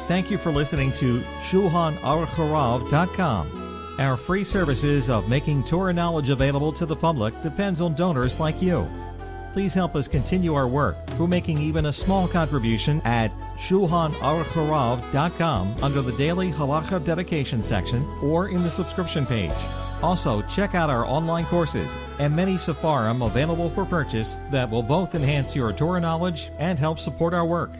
Thank you for listening to Shulchanaruchharav.com. Our free services of making Torah knowledge available to the public depends on donors like you. Please help us continue our work through making even a small contribution at Shulchanaruchharav.com under the Daily Halacha Dedication section or in the subscription page. Also, check out our online courses and many sefarim available for purchase that will both enhance your Torah knowledge and help support our work.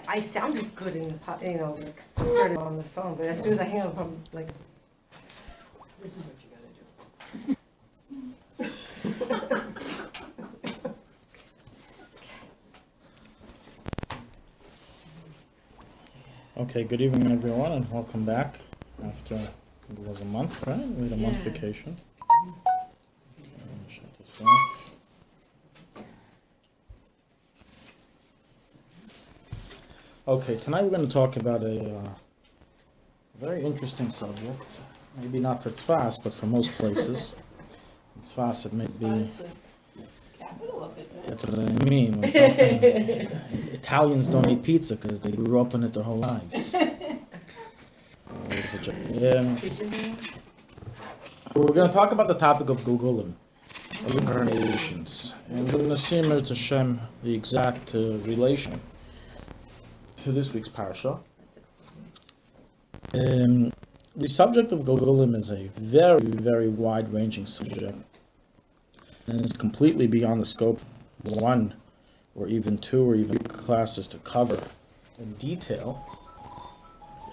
I sounded good in the, started on the phone, but as soon as I hang up, I'm like, this is what you gotta do. Okay, good evening everyone and welcome back after, I think it was a month, right? We had a month vacation. Shut this off. Okay, tonight we're going to talk about a very interesting subject. Maybe not for Tzfas, but for most places. In Tzfas it may be... That's what I mean. When Italians don't eat pizza because they grew up on it their whole lives. We're going to talk about the topic of Gulgulim, of incarnations. And we're going to see, Mirz Hashem, the exact relation to this week's parasha. The subject of Gulgulim is a very, very wide-ranging subject, and it's completely beyond the scope of one, or even two, or even classes to cover in detail.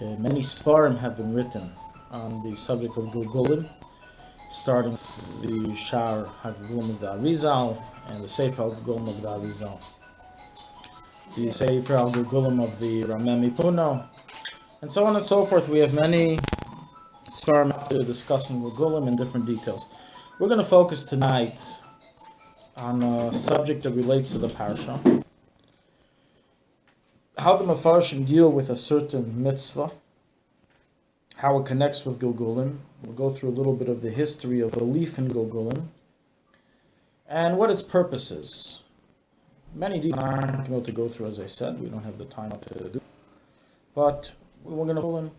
Many sefarim have been written on the subject of Gulgulim, starting with the Shar HaGulgulim of the Arizal and the Sefer HaGulgulim of the Arizal. The Sefer HaGulgulim of the Rameh Mipuno, and so on and so forth. We have many sefarim discussing Gulgulim in different details. We're going to focus tonight on a subject that relates to the parasha. How the Mefarshim deal with a certain mitzvah, how it connects with Gulgulim. We'll go through a little bit of the history of belief in Gulgulim, and what its purpose is. Many details aren't able to go through, as I said, we don't have the time to do. But we're going to pull in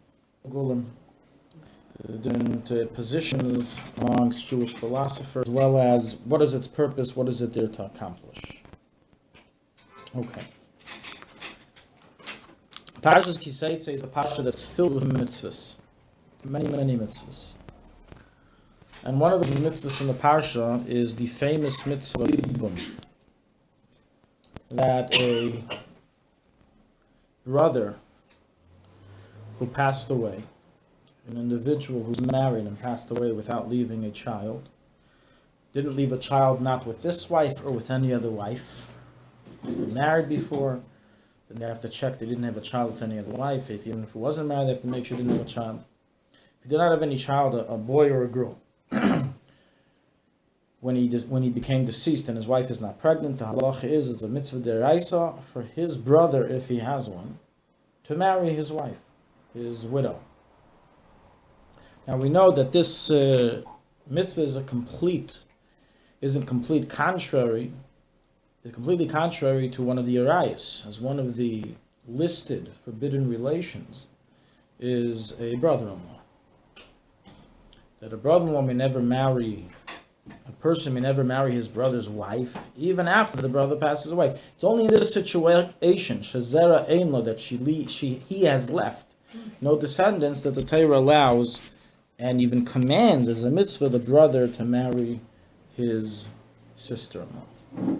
Gulgulim, the different positions amongst Jewish philosophers, as well as what is its purpose, what is it there to accomplish. Okay. Parashas Kisei is a parasha that's filled with mitzvahs, many, many mitzvahs. And one of the mitzvahs in the parasha is the famous mitzvah of Yibum, that a brother who passed away, an individual who's married and passed away without leaving a child, didn't leave a child not with this wife or with any other wife. If he's been married before, then they have to check they didn't have a child with any other wife. Even if he wasn't married, they have to make sure he didn't have a child. If he did not have any child, a boy or a girl, when he became deceased and his wife is not pregnant, the halacha is it's a mitzvah deraisa for his brother, if he has one, to marry his wife, his widow. Now we know that this mitzvah is completely contrary to one of the arayos, as one of the listed forbidden relations is a brother-in-law. That a brother-in-law may never marry, a person may never marry his brother's wife, even after the brother passes away. It's only in this situation, shazera einlo, that he has left no descendants, that the Torah allows and even commands as a mitzvah the brother to marry his sister-in-law.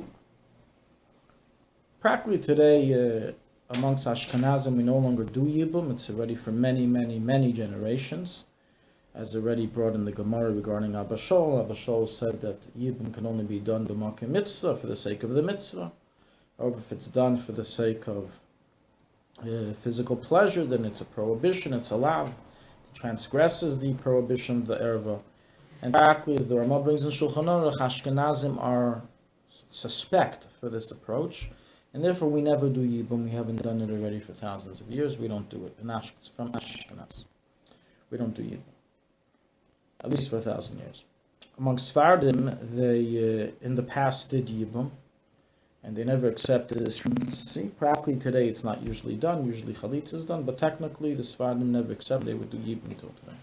Practically today, amongst Ashkenazim, we no longer do Yibum. It's already for many, many, many generations, as already brought in the Gemara regarding Abba Shaul. Abba Shaul said that Yibum can only be done b'makom mitzvah, for the sake of the mitzvah. However, if it's done for the sake of physical pleasure, then it's a prohibition, it's allowed. It transgresses the prohibition of the erva. And practically, as the Ramah brings in Shulchanaruch, Ashkenazim are suspect for this approach, and therefore we never do Yibum. We haven't done it already for thousands of years. We don't do it. It's from Ashkenaz. We don't do Yibum, at least for 1,000 years. Among Sfardim, they in the past did Yibum, and they never accepted this. See, practically today it's not usually done. Usually Chalitza is done, but technically the Sfardim never accepted. They would do Yibum until today.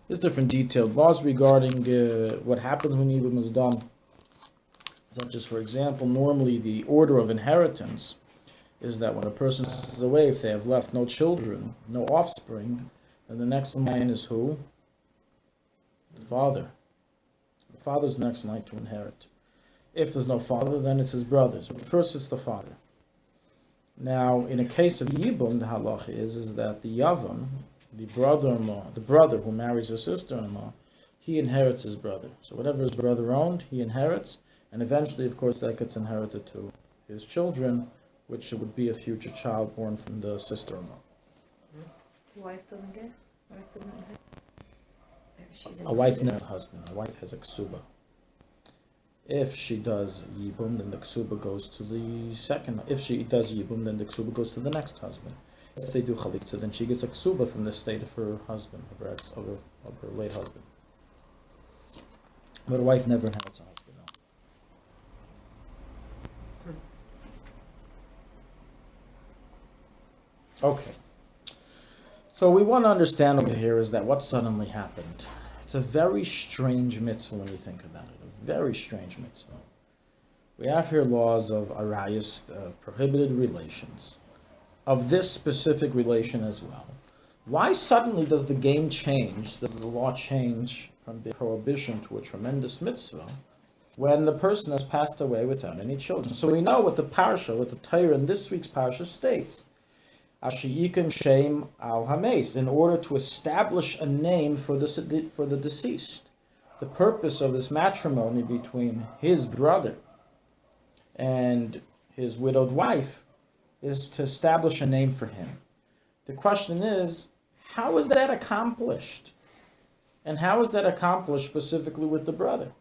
There's different detailed laws regarding what happens when Yibum is done. Such as, for example, normally the order of inheritance is that when a person is away, if they have left no children, no offspring, then the next in line is who? The father. The father's next in line to inherit. If there's no father, then it's his brothers. But first it's the father. Now, in a case of Yibum, the halach is that the Yavam, the brother-in-law, the brother who marries his sister-in-law, he inherits his brother. So whatever his brother owned, he inherits, and eventually, of course, that gets inherited to his children, which would be a future child born from the sister-in-law. The wife doesn't get? The wife doesn't inherit? A wife never has a husband. A wife has a ksuba. If she does yibum, then the ksuba goes to the second. If she does yibum, then the ksuba goes to the next husband. If they do chalitza, then she gets a ksuba from the state of her husband, of her late husband. But a wife never inherits a husband. No. Okay. So we want to understand over here is that what suddenly happened. It's a very strange mitzvah when you think about it. A very strange mitzvah. We have here laws of arayas, of prohibited relations, of this specific relation as well. Why suddenly does the game change, does the law change from the prohibition to a tremendous mitzvah when the person has passed away without any children? So we know what the parsha, what the Torah in this week's parsha states. Ashiyikim Shem al Hames, in order to establish a name for the deceased. The purpose of this matrimony between his brother and his widowed wife is to establish a name for him. The question is, how is that accomplished? And how is that accomplished specifically with the brother?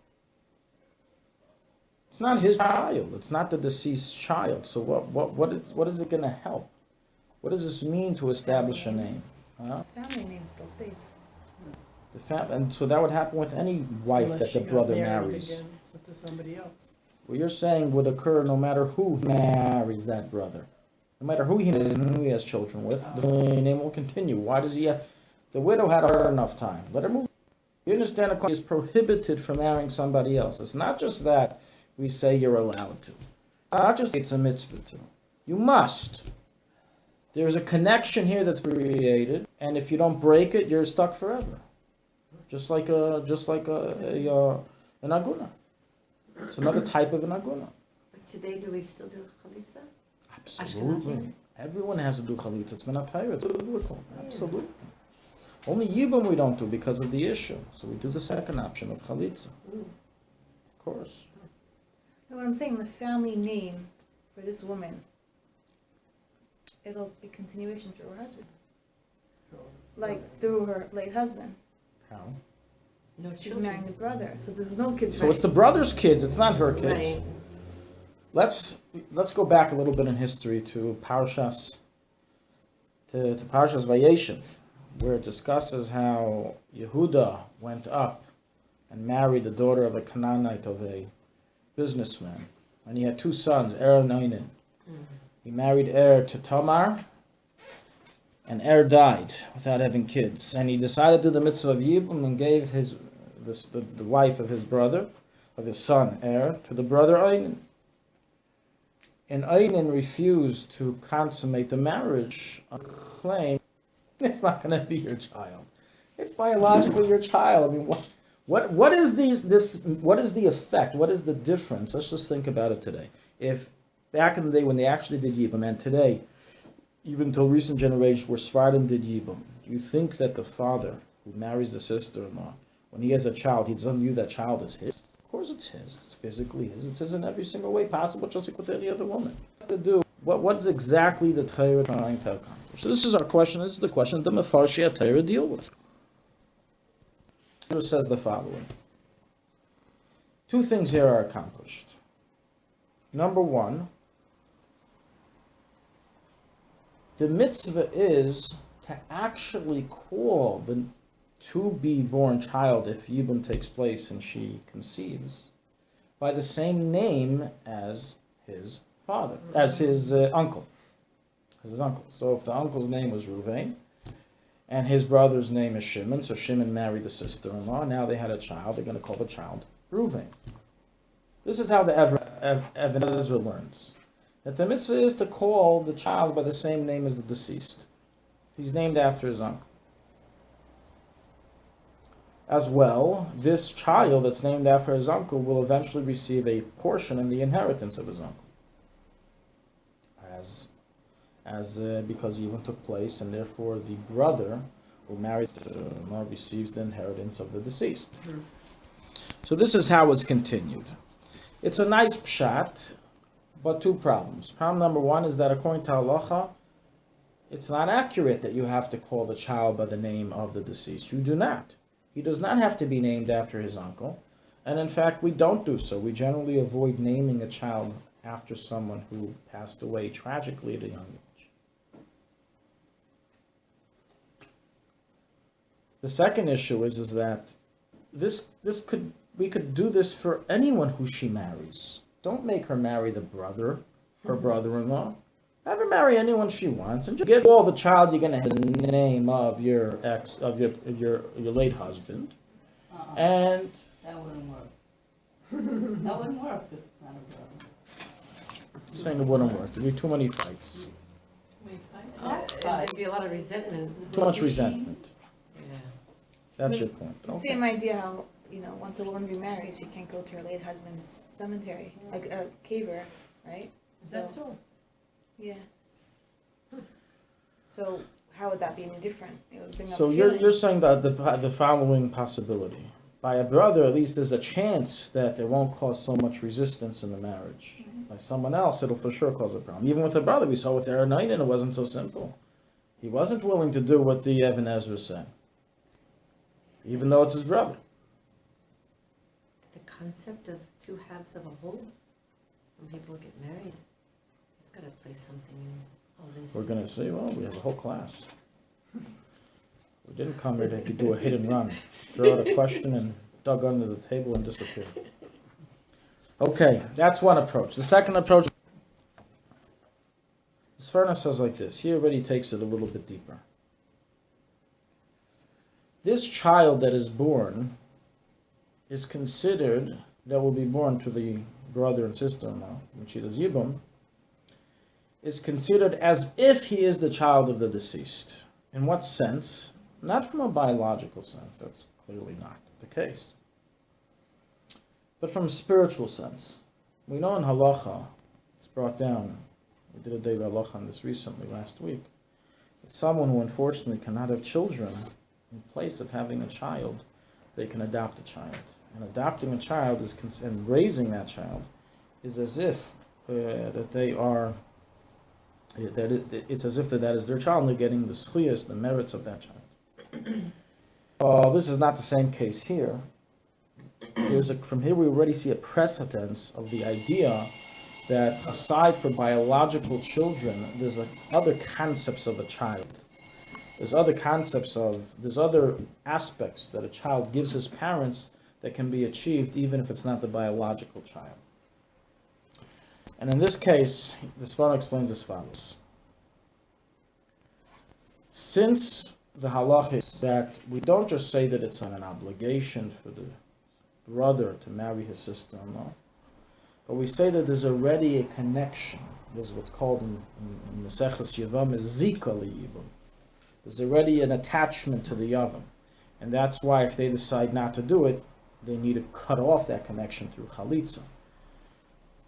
It's not his child. It's not the deceased child. So what is it going to help? What does this mean to establish a name? Huh? Family name still stays. And so that would happen with any wife that the brother marries. Again, to somebody else. What you're saying would occur no matter who marries that brother. No matter who he marries and who he has children with, the name will continue. Why does he have... The widow had hard enough time. Let her move. You understand, he is prohibited from marrying somebody else. It's not just that we say you're allowed to. Not just it's a mitzvah to. You must. There's a connection here that's created, and if you don't break it, you're stuck forever. Just like an aguna. It's another type of an aguna. But today, do we still do chalitza? Absolutely. Ashkenazi? Everyone has to do chalitza. It's been a Torah. It's biblical. Absolutely. Only yibum we don't do because of the issue. So we do the second option of chalitza. Of course. No, what I'm saying, the family name for this woman, it'll be continuation through her husband. Like through her late husband. How? No She's children. marrying the brother, so there's no kids. So it's the brother's kids. It's not her kids. Right. Let's go back a little bit in history to Parshas Vayeshev, where it discusses how Yehuda went up and married the daughter of a Canaanite of a businessman, and he had two sons, Er and Onan. He married Er to Tamar, and Er died without having kids, and he decided to do the mitzvah of Yibum and gave the wife of his brother, of his son Er, to the brother Onan. And Onan refused to consummate the marriage on the claim it's not going to be your child. It's biologically your child. I mean, what is what is the effect? What is the difference? Let's just think about it today. If back in the day when they actually did Yibum, and today, even until recent generations where Sephardim did Yibum, do you think that the father who marries the sister-in-law, when he has a child, he doesn't view that child as his? Of course it's his. It's physically his. It's his in every single way possible, just like with any other woman. What is exactly the Torah trying to accomplish? So this is our question. This is the question the Mefarshei Torah deal with. It says the following. Two things here are accomplished. Number one, the mitzvah is to actually call to-be-born child, if Yibum takes place and she conceives, by the same name as his father, as his uncle. As his uncle. So if the uncle's name was Ruvain, and his brother's name is Shimon, so Shimon married the sister-in-law, now they had a child, they're going to call the child Ruvain. This is how the Even Ezra learns. That the mitzvah is to call the child by the same name as the deceased. He's named after his uncle. As well, this child that's named after his uncle will eventually receive a portion in the inheritance of his uncle. Because Yibum took place, and therefore the brother who married receives the inheritance of the deceased. So this is how it's continued. It's a nice pshat, but two problems. Problem number one is that according to halacha, it's not accurate that you have to call the child by the name of the deceased. You do not. He does not have to be named after his uncle. And in fact, we don't do so. We generally avoid naming a child after someone who passed away tragically at a young age. The second issue is that we could do this for anyone who she marries. Don't make her marry the brother, her brother-in-law. Have her marry anyone she wants, and just give all the child you're going to have the name of your ex, of your late husband. And that wouldn't work. That wouldn't work if it's not a brother. Saying it wouldn't work. There'd be too many fights. There'd be a lot of resentment. Too much resentment. Yeah. That's your point. Okay. Same idea how, once a woman remarries, she can't go to her late husband's cemetery, like a caver, right? Is that so? Yeah. So how would that be any different? It would bring up So you're saying that the following possibility. By a brother, at least there's a chance that it won't cause so much resistance in the marriage. By someone else, it'll for sure cause a problem. Even with a brother, we saw with Aaronainen, it wasn't so simple. He wasn't willing to do what the Even Ezra said, even though it's his brother. The concept of two halves of a whole. When people get married, it's got to play something in all this. We're going to say, well, we have a whole class. We didn't come here to do a hit and run, throw out a question and dug under the table and disappear. Okay, that's one approach. The second approach, Sverna says like this. He already takes it a little bit deeper. This child that is born is considered, that will be born to the brother and sister-in-law, when she does Yibum, is considered as if he is the child of the deceased. In what sense? Not from a biological sense, that's clearly not the case. But from a spiritual sense. We know in halacha, it's brought down, we did a day of halacha on this recently, last week, that someone who unfortunately cannot have children, in place of having a child, they can adopt a child. And adopting a child and raising that child is as if it's as if that is their child, and they're getting the schuyas, the merits of that child. This is not the same case here. From here we already see a precedence of the idea that aside from biological children, there's other concepts of a child. There's other aspects that a child gives his parents that can be achieved even if it's not the biological child. And in this case, the Sforno explains as follows. Since the halach is that we don't just say that it's an obligation for the brother to marry his sister-in-law, but we say that there's already a connection. There's what's called in Maseches Yavam is zika liyibum. There's already an attachment to the yavam. And that's why if they decide not to do it, they need to cut off that connection through chalitza.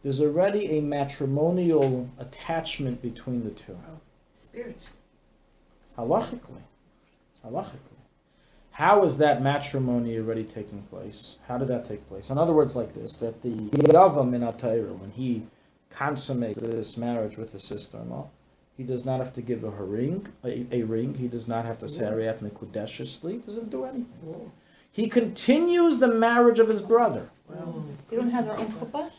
There's already a matrimonial attachment between the two. Spiritually. Halachically. How is that matrimony already taking place? How did that take place? In other words, like this, that the Yavam in Atayra, when he consummates this marriage with his sister-in-law, he does not have to give her a ring. He does not have to say Ariat Mekudeshesli. He doesn't do anything. Whoa. He continues the marriage of his brother. Wow. They don't have their own chuppah?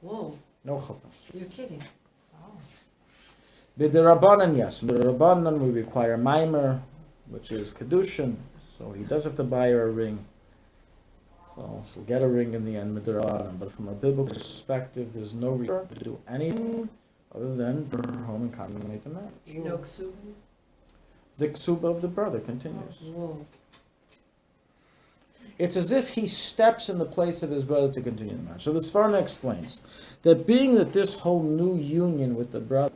Whoa. No chuppah. You're kidding. B'derabbanan, yes. B'derabbanan, we require mimer, which is kedushin. So he does have to buy her a ring. So she'll get a ring in the end, but from a biblical perspective, there's no reason to do anything other than bring her home and consummate the marriage. No ksuba? The ksuba of the brother continues. Whoa. It's as if he steps in the place of his brother to continue the marriage. So the Sforno explains that being that this whole new union with the brother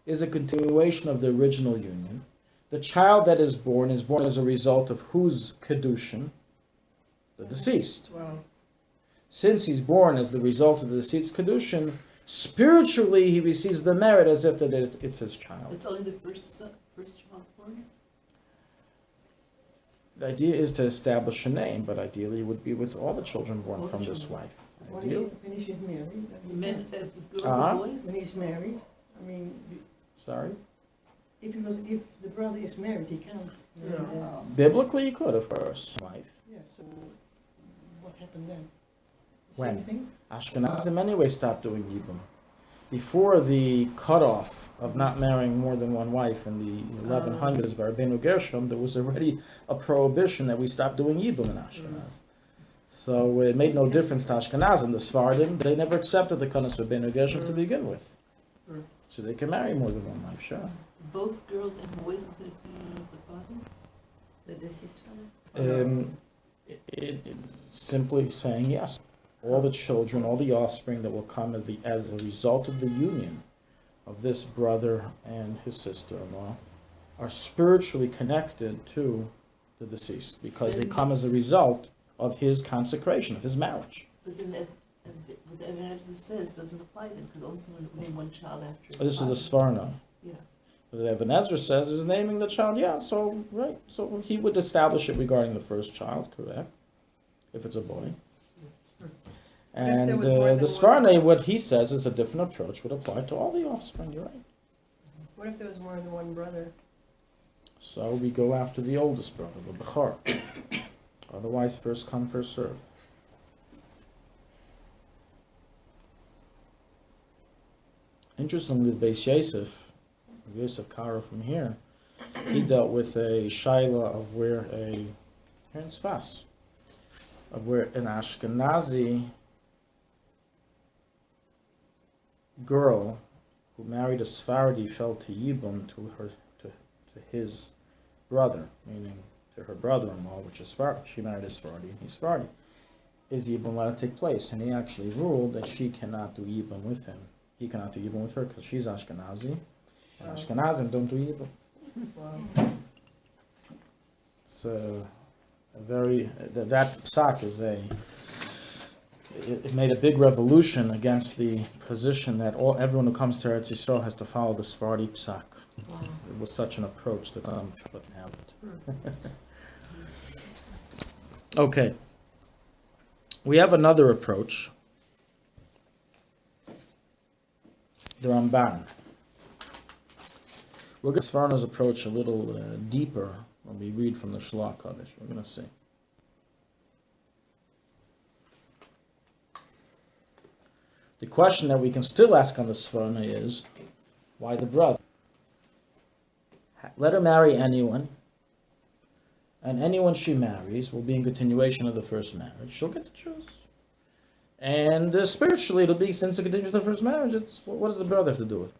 is a continuation of the original union, the child that is born as a result of whose kedushin? The deceased. Wow. Since he's born as the result of the deceased's kedushin, spiritually he receives the merit as if that it's his child. It's only the first child born? The idea is to establish a name, but ideally it would be with all the children born All the from this children. wife. When Ideal? he's married? Men, girls Uh-huh. and When boys? he's married, I mean, Sorry? if the brother is married, he counts. Yeah. Biblically you could, of course. Wife. Yeah, so what happened then? When? Same thing? Ashkenazim anyway stopped doing Yibum. Before the cutoff of not marrying more than one wife in the 1100s by Rabbeinu Gershom, there was already a prohibition that we stopped doing Yibum in Ashkenaz. So it made no difference to Ashkenazim. The Sephardim, they never accepted the Kanas Rabbeinu Gershom to begin with. So they can marry more than one wife, sure. Both girls and boys including the father? The deceased father? It simply saying yes. All the children, all the offspring that will come as a result of the union of this brother and his sister-in-law are spiritually connected to the deceased because they come as a result of his consecration, of his marriage. But then what the evidence says doesn't apply then, because only can name one child after. This is the Sforno. Yeah. What Evan Ezra says is naming the child, so he would establish it regarding the first child, correct? If it's a boy. And there was more than the one- Sforno, what he says is a different approach would apply to all the offspring, you're right. What if there was more than one brother? So we go after the oldest brother, the Bechor. Otherwise, first come, first serve. Interestingly, the Beis Yosef Kara from here, he dealt with a Shaila of where here in Sfas, of where an Ashkenazi girl who married a Sephardi fell to Yibum to his brother, meaning to her brother-in-law, which is Sephardi. She married a Sephardi, and he's Sephardi. Is Yibum allowed to take place? And he actually ruled that she cannot do Yibum with him. He cannot do Yibum with her because she's Ashkenazi. And Ashkenazim don't do Yibum. Wow. It's a very, that psak is it made a big revolution against the position that everyone who comes to Eretz Yisrael has to follow the Sephardi psak. Wow. It was such an approach that couldn't have it. Okay. We have another approach. The Ramban. We're going to Sforno's approach a little deeper when we read from the Shlach Kodesh. We're going to see. The question that we can still ask on the Sforno is, why the brother? Let her marry anyone, and anyone she marries will be in continuation of the first marriage. She'll get to choose. And spiritually, it'll be, since it continues the first marriage, what does the brother have to do with it?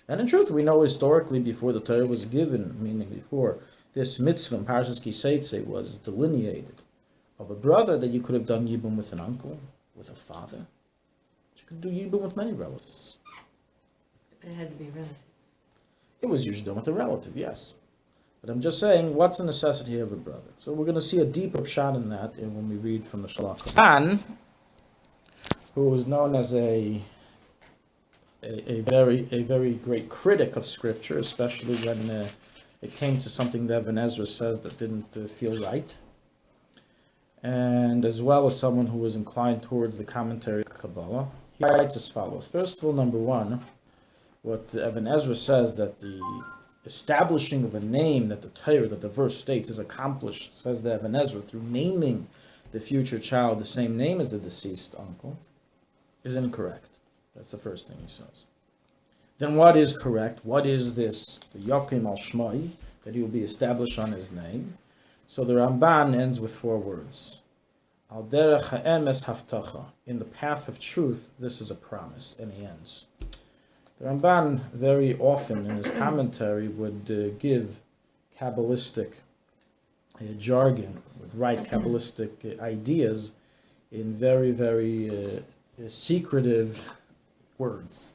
And in truth, we know historically, before the Torah was given, meaning before this mitzvah, Parshas Ki Seitzei, was delineated, of a brother that you could have done Yibum with an uncle, with a father. You could do Yibum with many relatives. It had to be relative. It was usually done with a relative, yes. But I'm just saying, what's the necessity of a brother? So we're going to see a deeper shot in that when we read from the Shalach. Man, who was known as a very great critic of Scripture, especially when it came to something that Evan Ezra says that didn't feel right, and as well as someone who was inclined towards the commentary of Kabbalah. He writes as follows. First of all, number one, what Evan Ezra says, that the establishing of a name that the Torah, that the verse states, is accomplished, says the Evan Ezra, through naming the future child the same name as the deceased uncle, is incorrect. That's the first thing he says. Then what is correct? What is this? The Yakim al Shmai, that he will be established on his name. So the Ramban ends with 4 words. Al derech ha'emes haftacha. In the path of truth, this is a promise, and he ends. The Ramban very often in his commentary would give Kabbalistic jargon, would write Kabbalistic ideas in very, very secretive words.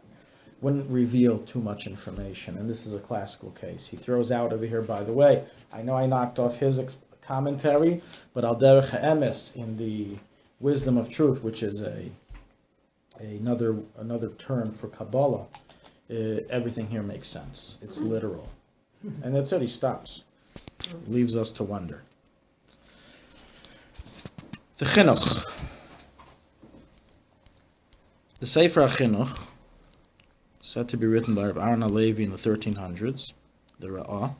Wouldn't reveal too much information, and this is a classical case. He throws out over here, by the way, I know I knocked off his commentary, but al derech ha'emes, in the wisdom of truth, which is another term for Kabbalah, everything here makes sense. It's literal. And that's it, he stops. Leaves us to wonder. The Chinuch. The Sefer HaChinuch, said to be written by Aaron HaLevi in the 1300s, the Ra'ah.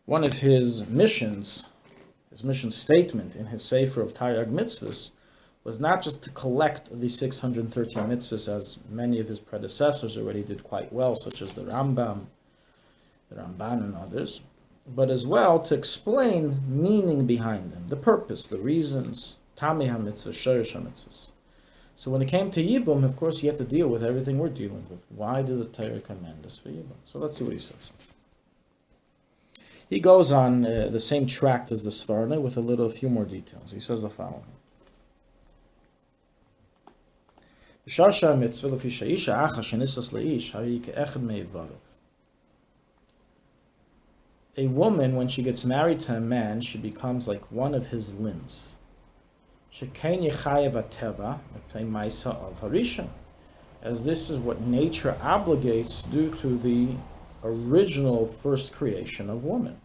One of his mission statement in his Sefer of Taryag Mitzvahs was not just to collect the 613 mitzvahs, as many of his predecessors already did quite well, such as the Rambam, the Ramban, and others, but as well to explain meaning behind them, the purpose, the reasons, Tami HaMitzvah, Shorish HaMitzvahs. So when it came to Yibum, of course, he had to deal with everything we're dealing with. Why did the Torah command us for Yibum? So let's see what he says. He goes on the same tract as the Svarna with a few more details. He says the following. A woman, when she gets married to a man, she becomes like one of his limbs. As this is what nature obligates due to the original first creation of woman.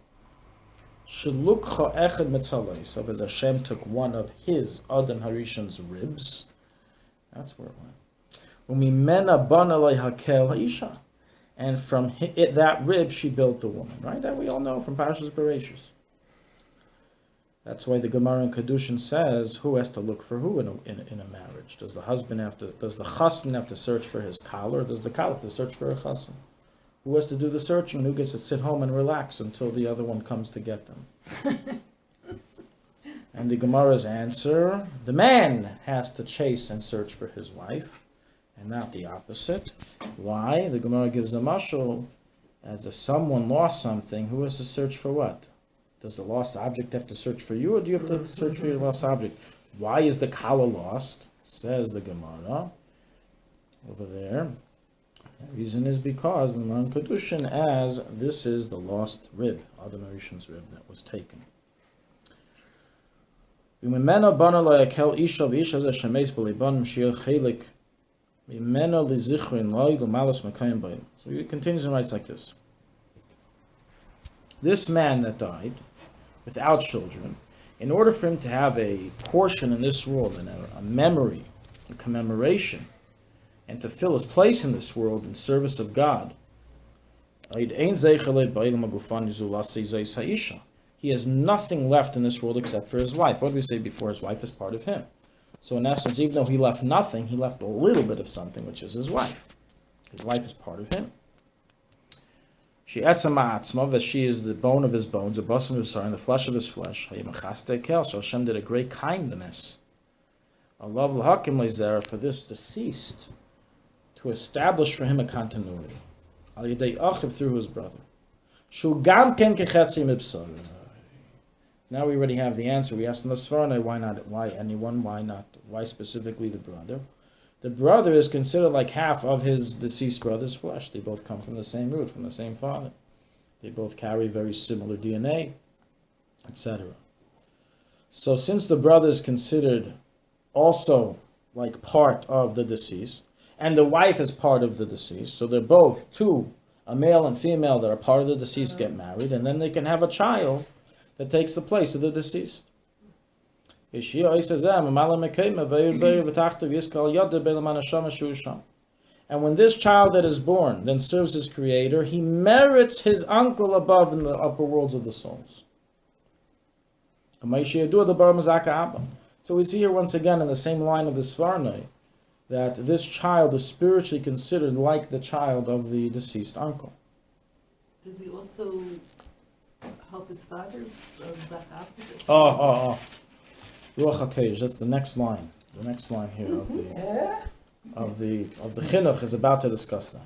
So as Hashem took one of his Adam Harishon's ribs, that's where it went. And from that rib she built the woman, right? That we all know from Parshas Bereshis. That's why the Gemara in Kedushin says, who has to look for who in a marriage? Does the chassan have to search for his kala, or does the kala have to search for a chassan? Who has to do the searching? Who gets to sit home and relax until the other one comes to get them? And the Gemara's answer, the man has to chase and search for his wife, and not the opposite. Why? The Gemara gives a mashal, as if someone lost something, who has to search for what? Does the lost object have to search for you, or do you have to search for your lost object? Why is the kala lost? Says the Gemara over there. The reason is because in Gemara Kedushin, as this is the lost rib, Adam Harishon's rib that was taken. So he continues and writes like this. This man that died without children, in order for him to have a portion in this world and a memory, a commemoration, and to fill his place in this world in service of God, he has nothing left in this world except for his wife. What did we say before? His wife is part of him. So in essence, even though he left nothing, he left a little bit of something, which is his wife. His wife is part of him. She that she is the bone of his bones, the bosom of his heart, and the flesh of his flesh. So Hashem did a great kindness. Allah for this deceased, to establish for him a continuity. Through his brother. Now we already have the answer. We asked in the Svarna, why not? Why anyone? Why not? Why specifically the brother? The brother is considered like half of his deceased brother's flesh. They both come from the same root, from the same father. They both carry very similar DNA, etc. So since the brother is considered also like part of the deceased, and the wife is part of the deceased, so they're both two, a male and female that are part of the deceased, get married, and then they can have a child that takes the place of the deceased. And when this child that is born then serves his creator, he merits his uncle above in the upper worlds of the souls. So we see here once again in the same line of the Svarnai that this child is spiritually considered like the child of the deceased uncle. Does he also help his father's zakat? Oh. Ruach HaKodesh, that's the next line. The next line here of the chinuch is about to discuss that.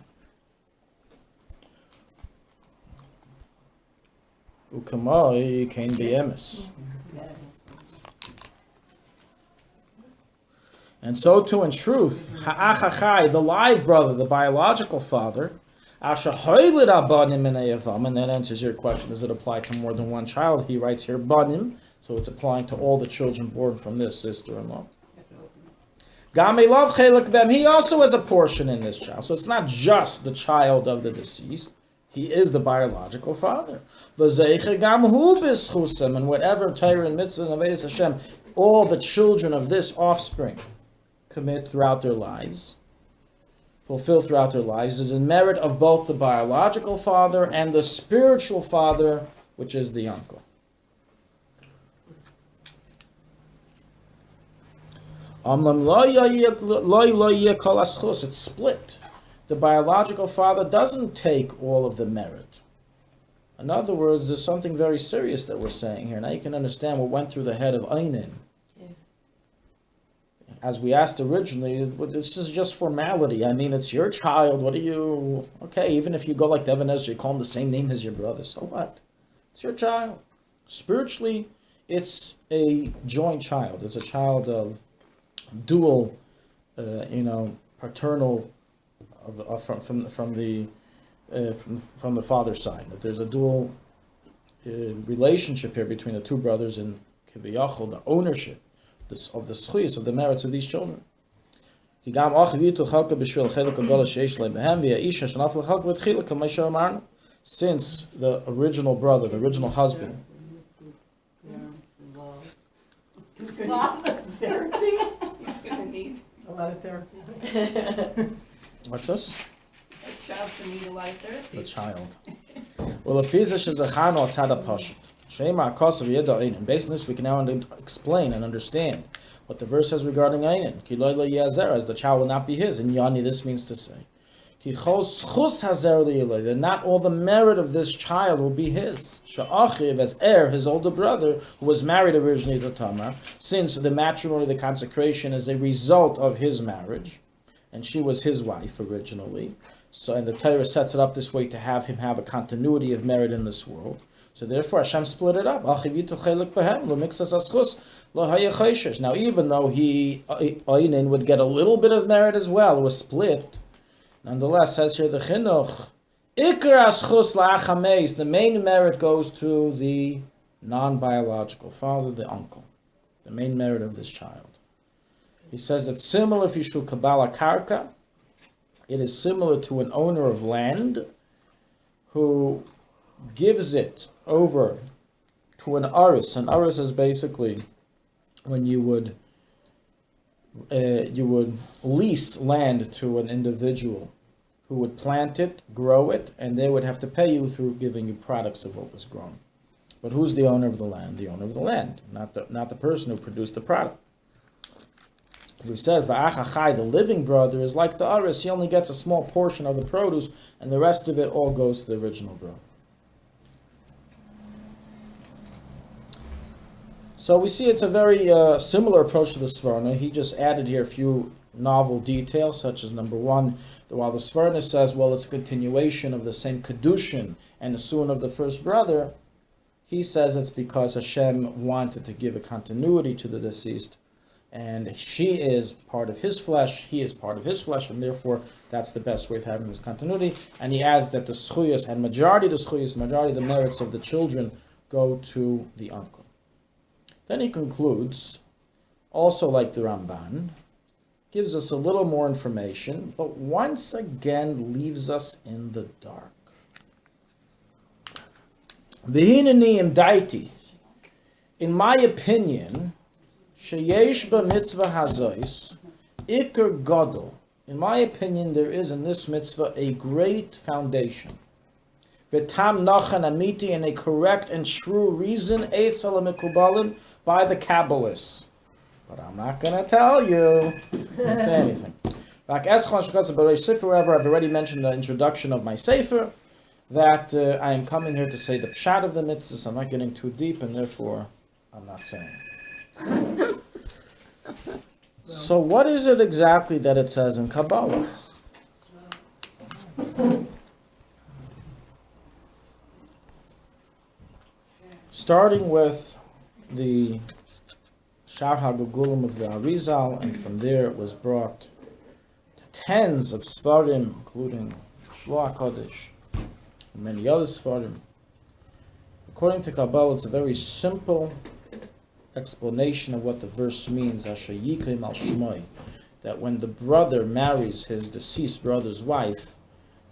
Ukamai kain be'emes. And so too in truth, ha'ach hachai, the live brother, the biological father, asher hoylid abanim minei avam, and that answers your question, does it apply to more than one child? He writes here, banim, so it's applying to all the children born from this sister-in-law. Gamei love chelik bem, he also has a portion in this child. So it's not just the child of the deceased, he is the biological father. V'zeicher gam hu b'schusam, and whatever Torah and mitzvah and Avodas Hashem, all the children of this offspring commit throughout their lives, fulfill throughout their lives, is in merit of both the biological father and the spiritual father, which is the uncle. It's split. The biological father doesn't take all of the merit. In other words, there's something very serious that we're saying here. Now you can understand what went through the head of Einin. As we asked originally, this is just formality. I mean, it's your child. What do you... Okay, even if you go like Devin Ezra, you call him the same name as your brother. So what? It's your child. Spiritually, it's a joint child. It's a child of dual, paternal, from the father's side. That there's a dual relationship here between the two brothers and Kiviyachol, the ownership of the schuyas, of the merits of these children. Since the original brother, the original husband, He's gonna need A lot of therapy. what's this? a child's gonna need a lot of therapy. The child. Well, the physish is a chano tzad pasha. Shema akasav yeda einin. Based on this, we can now explain and understand what the verse says regarding einin. Ki lo yazer, as the child will not be his. In Yani, this means to say, ki chos chus hazer liyeloi, that not all the merit of this child will be his. Sha'achiv, as heir, his older brother, who was married originally to Tamar, since the matrimony, the consecration, is a result of his marriage, and she was his wife originally. So, and the Torah sets it up this way to have him have a continuity of merit in this world. So therefore Hashem split it up. Now even though Einin would get a little bit of merit as well, it was split. Nonetheless, says here the chinuch, the main merit goes to the non-biological father, the uncle. The main merit of this child. He says that similar if you should kabbalah karka, it is similar to an owner of land who gives it over to an aris. An aris is basically when you would lease land to an individual who would plant it, grow it, and they would have to pay you through giving you products of what was grown. But who's the owner of the land? The owner of the land, not the person who produced the product. Who says the achachai, the living brother, is like the aris. He only gets a small portion of the produce, and the rest of it all goes to the original brother. So we see it's a very similar approach to the Svarna. He just added here a few novel details, such as number one, that while the Svarna says, well, it's a continuation of the same Kedushin and the Suan of the first brother, he says it's because Hashem wanted to give a continuity to the deceased, and she is part of his flesh, he is part of his flesh, and therefore that's the best way of having this continuity. And he adds that the schuyas, and majority of the merits of the children go to the uncle. Then he concludes, also like the Ramban, gives us a little more information, but once again leaves us in the dark. V'hineni imdaiti, in my opinion, sheyesh b'mitzvah hazois, ikar gadol. In my opinion, there is in this mitzvah a great foundation. V'tam nachan amiti, and a correct and true reason, eitz ala mekubalim, by the Kabbalists. But I'm not going to tell you. Don't say anything. However, I've already mentioned the introduction of my sefer. that I am coming here to say the pshat of the mitzvahs. I'm not getting too deep, and therefore I'm not saying. So what is it exactly that it says in Kabbalah? Starting with the Shar HaGugulim of the Arizal, and from there it was brought to tens of Svarim, including Shloah HaKodesh, and many other Svarim. According to Kabbalah, it's a very simple explanation of what the verse means, Asher Yikrim al Shmoi, that when the brother marries his deceased brother's wife,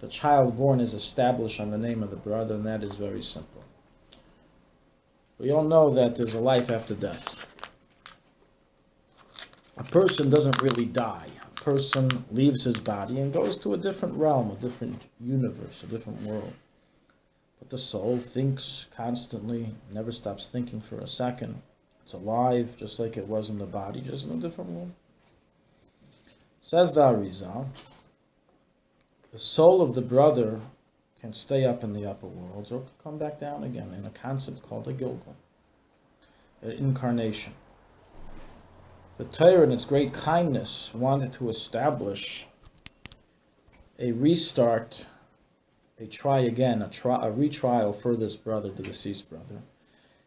the child born is established on the name of the brother, and that is very simple. We all know that there's a life after death. A person doesn't really die. A person leaves his body and goes to a different realm, a different universe, a different world. But the soul thinks constantly, never stops thinking for a second. It's alive, just like it was in the body, just in a different world. Says the Arizal, the soul of the brother can stay up in the upper worlds or come back down again in a concept called a Gilgul, an incarnation. The Torah, in its great kindness, wanted to establish a restart, a try again, a retrial for this brother, the deceased brother,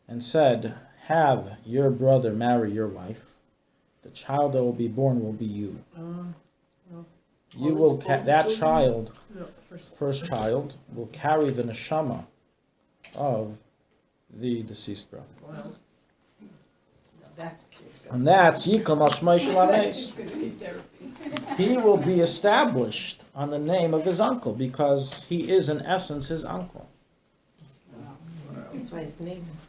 and said, have your brother marry your wife. The child that will be born will be you. You will that child, first child, will carry the neshama of the deceased brother. Well, that's the case. And that's Yikam Ashmai Shalames. He will be established on the name of his uncle because he is in essence his uncle, That's why his name is.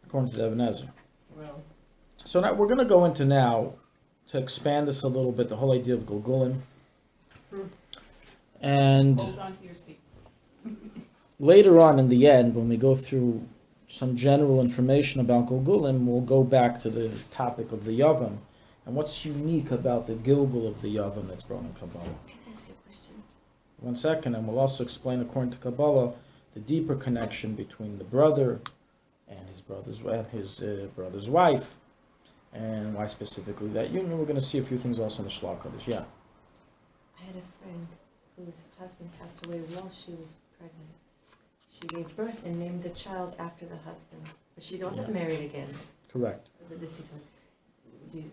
according to the Ebenezer. Well, So now we're going to go into now to expand this a little bit, the whole idea of Gilgulim. And hold on to your seats. later on in the end, when we go through some general information about Gilgulim, we'll go back to the topic of the Yavam and what's unique about the Gilgul of the Yavam that's brought in Kabbalah. Can I ask you a question? One second, and we'll also explain, according to Kabbalah, the deeper connection between the brother and his brother's wife, and why specifically that union. We're going to see a few things also in the Shloah HaKodesh. Yeah. I had a friend whose husband passed away while she was pregnant. She gave birth and named the child after the husband, but she wasn't married again. Correct. The deceased one.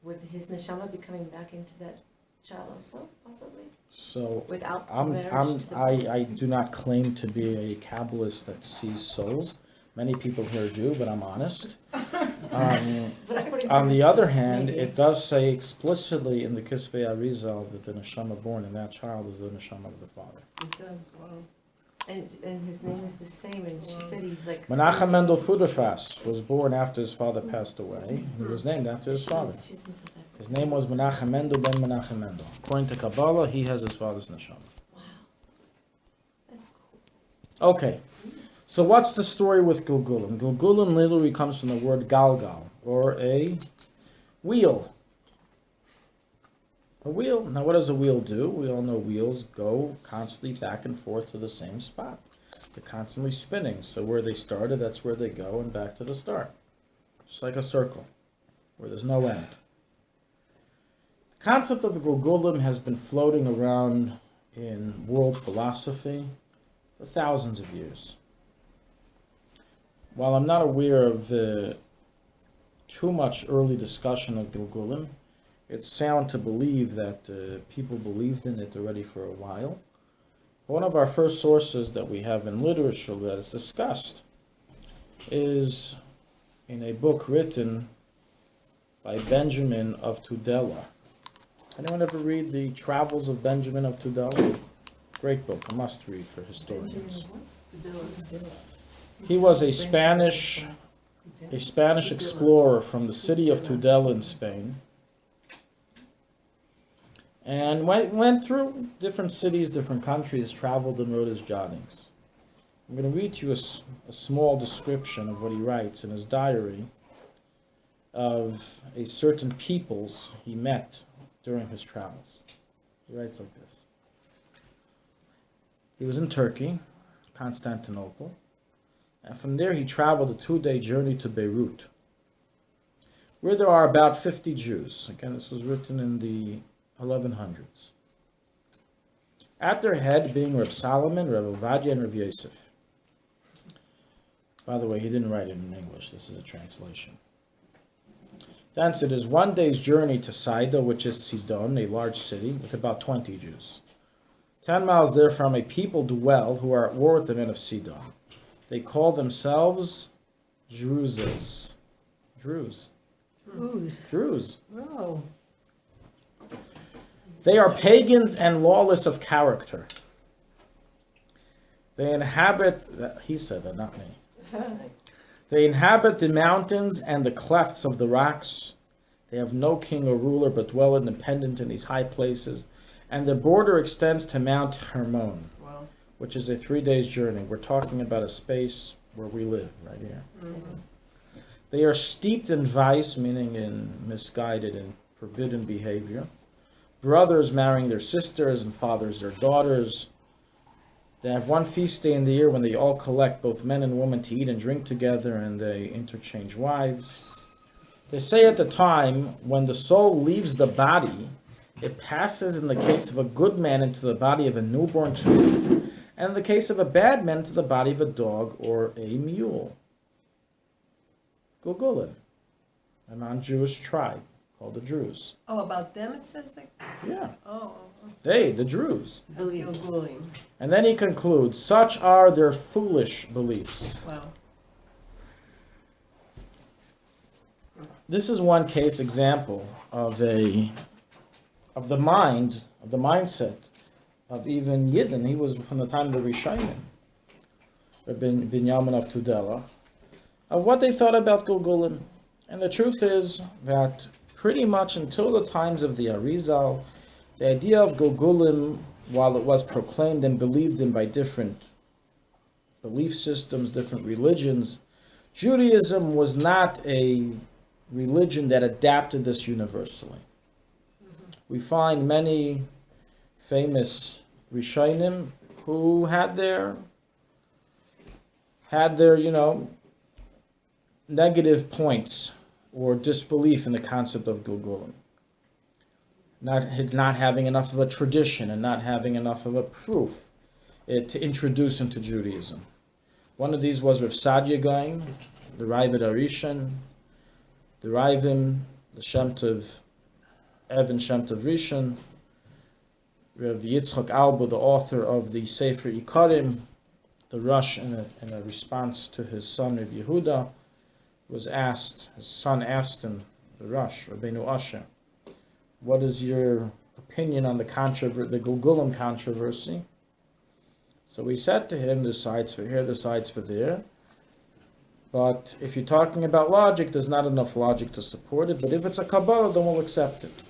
Would his neshama be coming back into that child also, possibly? So Without I'm, marriage I'm, to the I do not claim to be a Kabbalist that sees souls. Many people here do, but I'm honest. But according to On the this, other hand, maybe. it does say explicitly in the Kisvei Arizal that the neshama born in that child is the neshama of the father. It does, well. And his name is the same, and she said he's like. Menachem Mendel Fuderfas was born after his father passed away. He was named after his father. She's in South Africa. His name was Menachem Mendel ben Menachem Mendel. According to Kabbalah, he has his father's neshama. Wow, that's cool. Okay, so what's the story with Gilgulim? Gilgulim literally comes from the word galgal, or a wheel. A wheel. Now, what does a wheel do? We all know wheels go constantly back and forth to the same spot. They're constantly spinning. So where they started, that's where they go, and back to the start. Just like a circle, where there's no end. The concept of the Gilgulim has been floating around in world philosophy for thousands of years. While I'm not aware of too much early discussion of Gilgulim, it's sound to believe that people believed in it already for a while. One of our first sources that we have in literature that is discussed is in a book written by Benjamin of Tudela. Anyone ever read the Travels of Benjamin of Tudela? Great book, a must read for historians. He was a Spanish explorer from the city of Tudela in Spain, and went through different cities, different countries, traveled and wrote his jottings. I'm going to read to you a small description of what he writes in his diary of a certain peoples he met during his travels. He writes like this. He was in Turkey, Constantinople, and from there he traveled a 2-day journey to Beirut, where there are about 50 Jews. Again, this was written in the 1100s. At their head being Reb Solomon, Reb Ovadia, and Reb Yosef. By the way, he didn't write it in English. This is a translation. Thence it is 1 day's journey to Sidon, which is Sidon, a large city, with about 20 Jews. 10 miles therefrom a people dwell who are at war with the men of Sidon. They call themselves Druzes. Druze. Ooze. Druze. Oh. They are pagans and lawless of character. They inhabit, he said that, not me. They inhabit the mountains and the clefts of the rocks. They have no king or ruler, but dwell independent in these high places. And their border extends to Mount Hermon, Wow. which is a 3 days journey. We're talking about a space where we live, right here. Mm-hmm. They are steeped in vice, meaning in misguided and forbidden behavior. Brothers marrying their sisters and fathers their daughters. They have one feast day in the year when they all collect, both men and women, to eat and drink together, and they interchange wives. They say at the time when the soul leaves the body, it passes in the case of a good man into the body of a newborn child, and in the case of a bad man into the body of a dog or a mule. Gulgulim, a non-Jewish tribe called the Druze. Oh, about them it says like. Yeah, Oh. they, the Druze. Gilgulim. And then he concludes, such are their foolish beliefs. Wow. This is one case example of the mindset of even Yidden. He was from the time of the Rishonim, Binyamin of Tudela, of what they thought about Gilgulim. And the truth is that pretty much until the times of the Arizal, the idea of Gilgulim, while it was proclaimed and believed in by different belief systems, different religions, Judaism was not a religion that adapted this universally. We find many famous Rishonim who had their negative points or disbelief in the concept of Gilgulim. Not having enough of a tradition and not having enough of a proof to introduce into Judaism. One of these was Rav Sadia Gaon, the Ravid Arishan, the Raivim, the Shem Tov, Evan Shem Tov Rishon, Rav Yitzchak Alba, the author of the Sefer Ikarim, the Rosh, in a response to his son Rav Yehuda, his son asked him, the Rosh, Rabbeinu Asher, what is your opinion on the Gilgulim controversy? So he said to him, there's sides for here, there's sides for there. But if you're talking about logic, there's not enough logic to support it. But if it's a Kabbalah, then we'll accept it.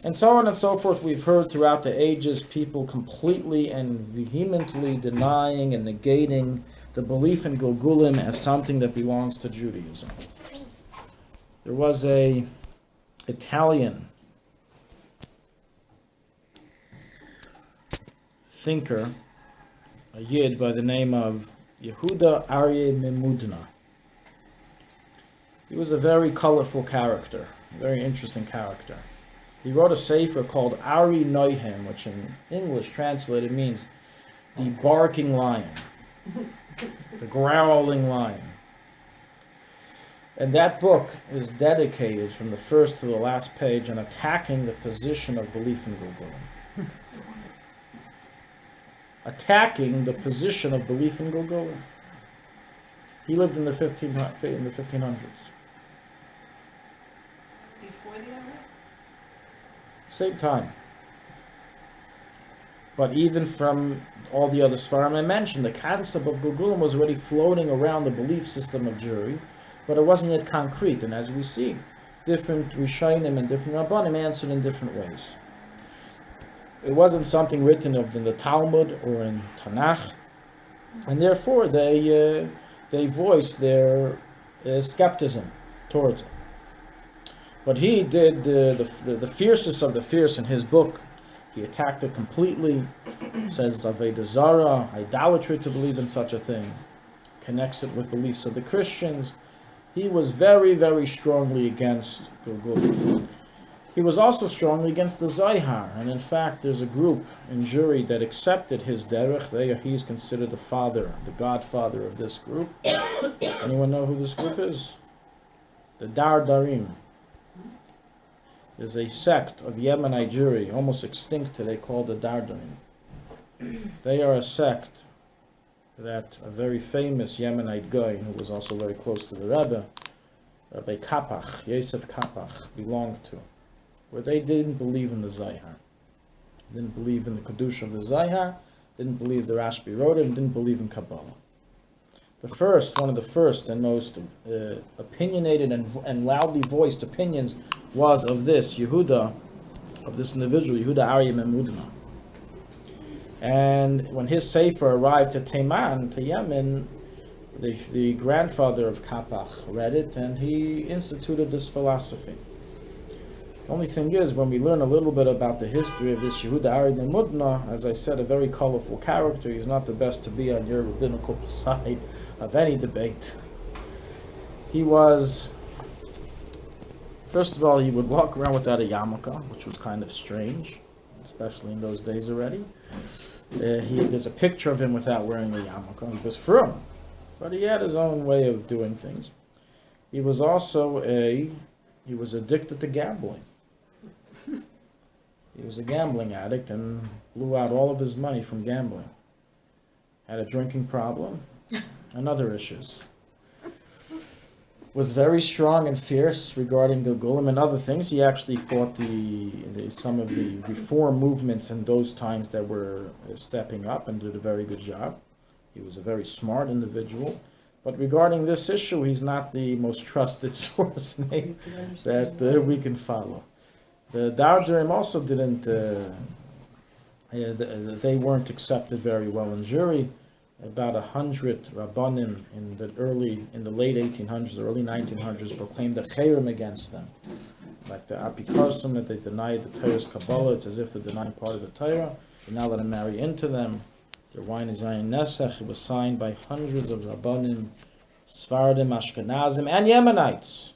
And so on and so forth. We've heard throughout the ages people completely and vehemently denying and negating the belief in Gilgulim as something that belongs to Judaism. There was a Italian thinker, a Yid by the name of Yehuda Aryeh Memudna. He was a very colorful character, a very interesting character. He wrote a sefer called Ari Noihem, which in English translated means the barking lion, the growling lion. And that book is dedicated from the first to the last page on attacking the position of belief in Gilgulim. Attacking the position of belief in Gilgulim. He lived in the 1500s. Before the era? Same time. But even from all the other Sfarim I mentioned, the concept of Gilgulim was already floating around the belief system of Jewry, but it wasn't yet concrete. And as we see, different Rishonim and different Rabbanim answered in different ways. It wasn't something written of in the Talmud or in Tanakh, and therefore they voiced their skepticism towards it. But he did the fiercest of the fierce in his book. He attacked it completely, says Avodah Zarah, idolatry to believe in such a thing, connects it with beliefs of the Christians. He was very, very strongly against Gilgul. He was also strongly against the Zohar, and in fact there's a group in Juri that accepted his derech. He's considered the father, the godfather of this group. Anyone know who this group is? The Dardarim. There's a sect of Yemenite Jewry, almost extinct today, called the Dardarim. They are a sect that a very famous Yemenite guy, who was also very close to the Rebbe, Rabbi Kapach, Yosef Kapach, belonged to, where they didn't believe in the Zohar. Didn't believe in the Kedusha of the Zohar, didn't believe the Rashbi wrote it, and didn't believe in Kabbalah. One of the first and most opinionated and loudly voiced opinions was of this Yehuda, of this individual, Yehuda Aryeh Memudna. And when his Sefer arrived to Teiman, to Yemen, the grandfather of Kapach read it, and he instituted this philosophy. The only thing is, when we learn a little bit about the history of this Yehuda Aryeh Memudna, as I said, a very colorful character. He's not the best to be on your rabbinical side of any debate. He was, first of all, he would walk around without a yarmulke, which was kind of strange, especially in those days already. There's a picture of him without wearing a yarmulke. He was frum, but he had his own way of doing things. He was also he was addicted to gambling. He was a gambling addict and blew out all of his money from gambling. Had a drinking problem and other issues. Was very strong and fierce regarding Gilgulim and other things. He actually fought some of the reform movements in those times that were stepping up and did a very good job. He was a very smart individual. But regarding this issue, he's not the most trusted source name that we can follow. The Dardarim also didn't, they weren't accepted very well in Jewry. About 100 Rabbanim in the late 1800s, early 1900s proclaimed a cherem against them. Like the Apikosim, that they denied the Torah's Kabbalah. It's as if they're denying part of the Torah. They're not let them marry into them. Their wine is Yain Nesach. It was signed by hundreds of Rabbanim, Sfardim, Ashkenazim, and Yemenites.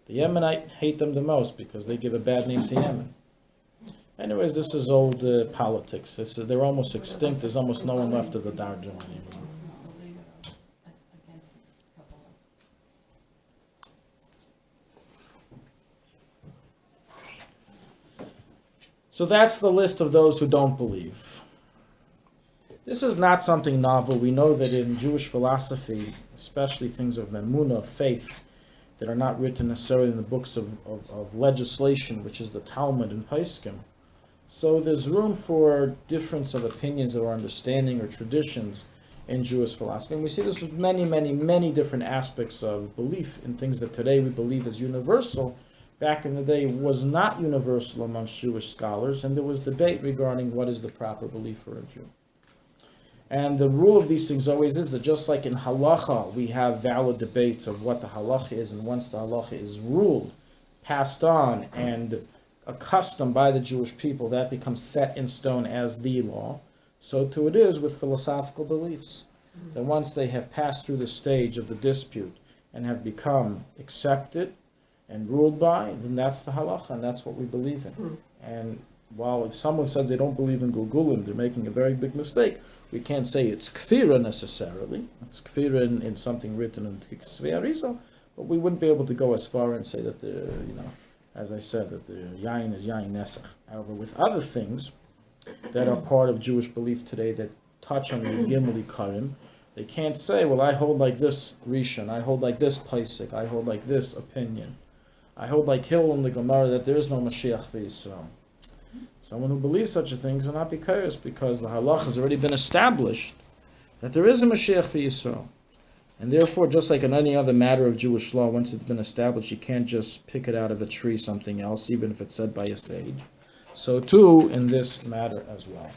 The Yemenite hate them the most because they give a bad name to Yemen. Anyways, this is old politics. They're almost extinct. There's almost no one left of the Dardarim anymore. So that's the list of those who don't believe. This is not something novel. We know that in Jewish philosophy, especially things of emunah, of faith, that are not written necessarily in the books of legislation, which is the Talmud and Paiskim. So there's room for difference of opinions or understanding or traditions in Jewish philosophy. And we see this with many, many, many different aspects of belief in things that today we believe is universal. Back in the day, was not universal amongst Jewish scholars, and there was debate regarding what is the proper belief for a Jew. And the rule of these things always is that just like in halacha, we have valid debates of what the halacha is, and once the halacha is ruled, passed on, and accustomed by the Jewish people, that becomes set in stone as the law. So too it is with philosophical beliefs. That once they have passed through the stage of the dispute and have become accepted and ruled by, then that's the halacha, and that's what we believe in. And while if someone says they don't believe in Gulgulim, they're making a very big mistake. We can't say it's kfira necessarily. It's kfira in something written in Ksvei Arizal, but we wouldn't be able to go as far and say that the, as I said, that the yain is yain nesach. However, with other things that are part of Jewish belief today that touch on the Gimel Karim, they can't say, well, I hold like this Rishon, I hold like this Paisik, I hold like this opinion. I hold like Hill in the Gemara that there is no Mashiach for Yisrael. Someone who believes such a thing is not because the halach has already been established that there is a Mashiach for Yisrael. And therefore, just like in any other matter of Jewish law, once it's been established, you can't just pick it out of a tree, something else, even if it's said by a sage. So too, in this matter as well.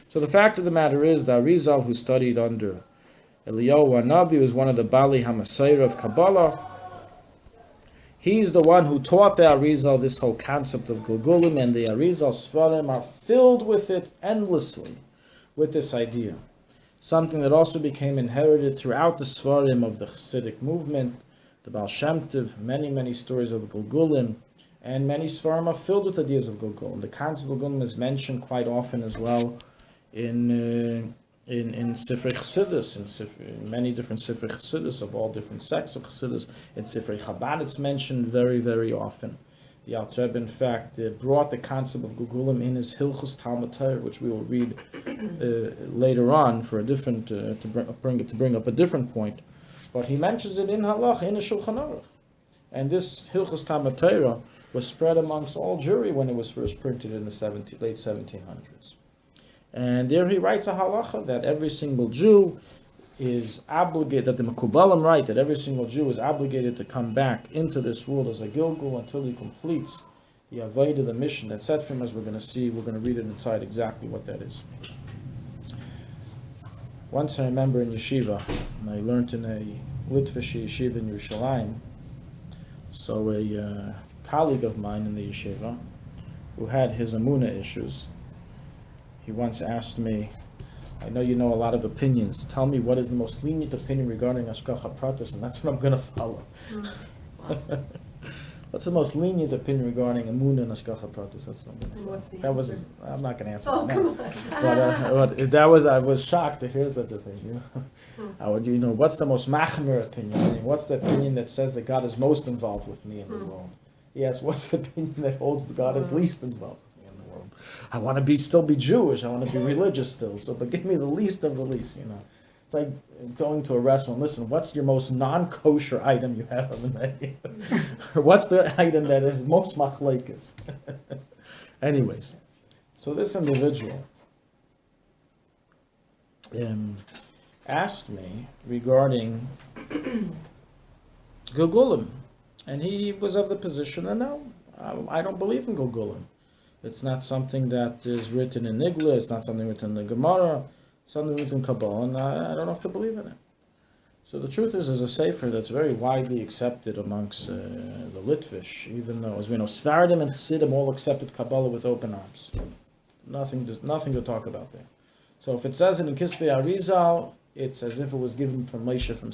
So the fact of the matter is, the Arizal, who studied under Eliyahu Hanavi, was one of the Bali HaMasayra of Kabbalah. He's the one who taught the Arizal this whole concept of Gulgulim, and the Arizal Sfarim are filled with it endlessly, with this idea. Something that also became inherited throughout the Sfarim of the Hasidic movement, the Baal Shem Tov, many stories of Gulgulim, and many Sfarim are filled with ideas of Gulgulim. The concept of Gulgulim is mentioned quite often as well in Sifrei Chassidus, in many different Sifrei Chassidus of all different sects of Chassidus. In Sifrei Chabad it's mentioned very often. The Alter Rebbe, in fact, brought the concept of Gulgulim in his Hilchos Talmud Torah, which we will read later on for a different to bring up a different point. But he mentions it in Halach, in the Shulchanaruch. And this Hilchos Talmud Torah was spread amongst all Jewry when it was first printed in the late 1700s. And there he writes a halacha that every single Jew is obligated, that the Mekubalim write that every single Jew is obligated to come back into this world as a Gilgul until he completes the Avodah, the mission that's set for him, as we're going to see. We're going to read it inside exactly what that is. Once I remember in yeshiva, I learned in a Litvish yeshiva in Yerushalayim, so a colleague of mine in the yeshiva, who had his Amunah issues, he once asked me, I know you know a lot of opinions. Tell me what is the most lenient opinion regarding Hashgacha Pratis, and that's what I'm going to follow. What's the most lenient opinion regarding Amunah and Hashgacha Pratis? That's what I'm going to follow. What's the That answer? was, I'm not going to answer Oh, that come now. on. But that was, I was shocked to hear such a thing. You know, I would, what's the most machmer opinion? I mean, what's the opinion that says that God is most involved with me in the world? Yes, what's the opinion that holds that God is least involved with me in the world? I want to still be Jewish. I want to be religious still. So, but give me the least of the least. It's like going to a restaurant. Listen, what's your most non-kosher item you have on the menu? Or what's the item that is most machlekes? Anyways, so this individual asked me regarding Gulgulim, and he was of the position that no, I don't believe in Gulgulim. It's not something that is written in Nigla, it's not something written in the Gemara, it's something written in Kabbalah, and I don't have to believe in it. So the truth is, there's a sefer that's very widely accepted amongst the Litvish, even though, as we know, Sfardim and Chassidim all accepted Kabbalah with open arms. Nothing to talk about there. So if it says it in Kisvei Arizal, it's as if it was given from Moshe from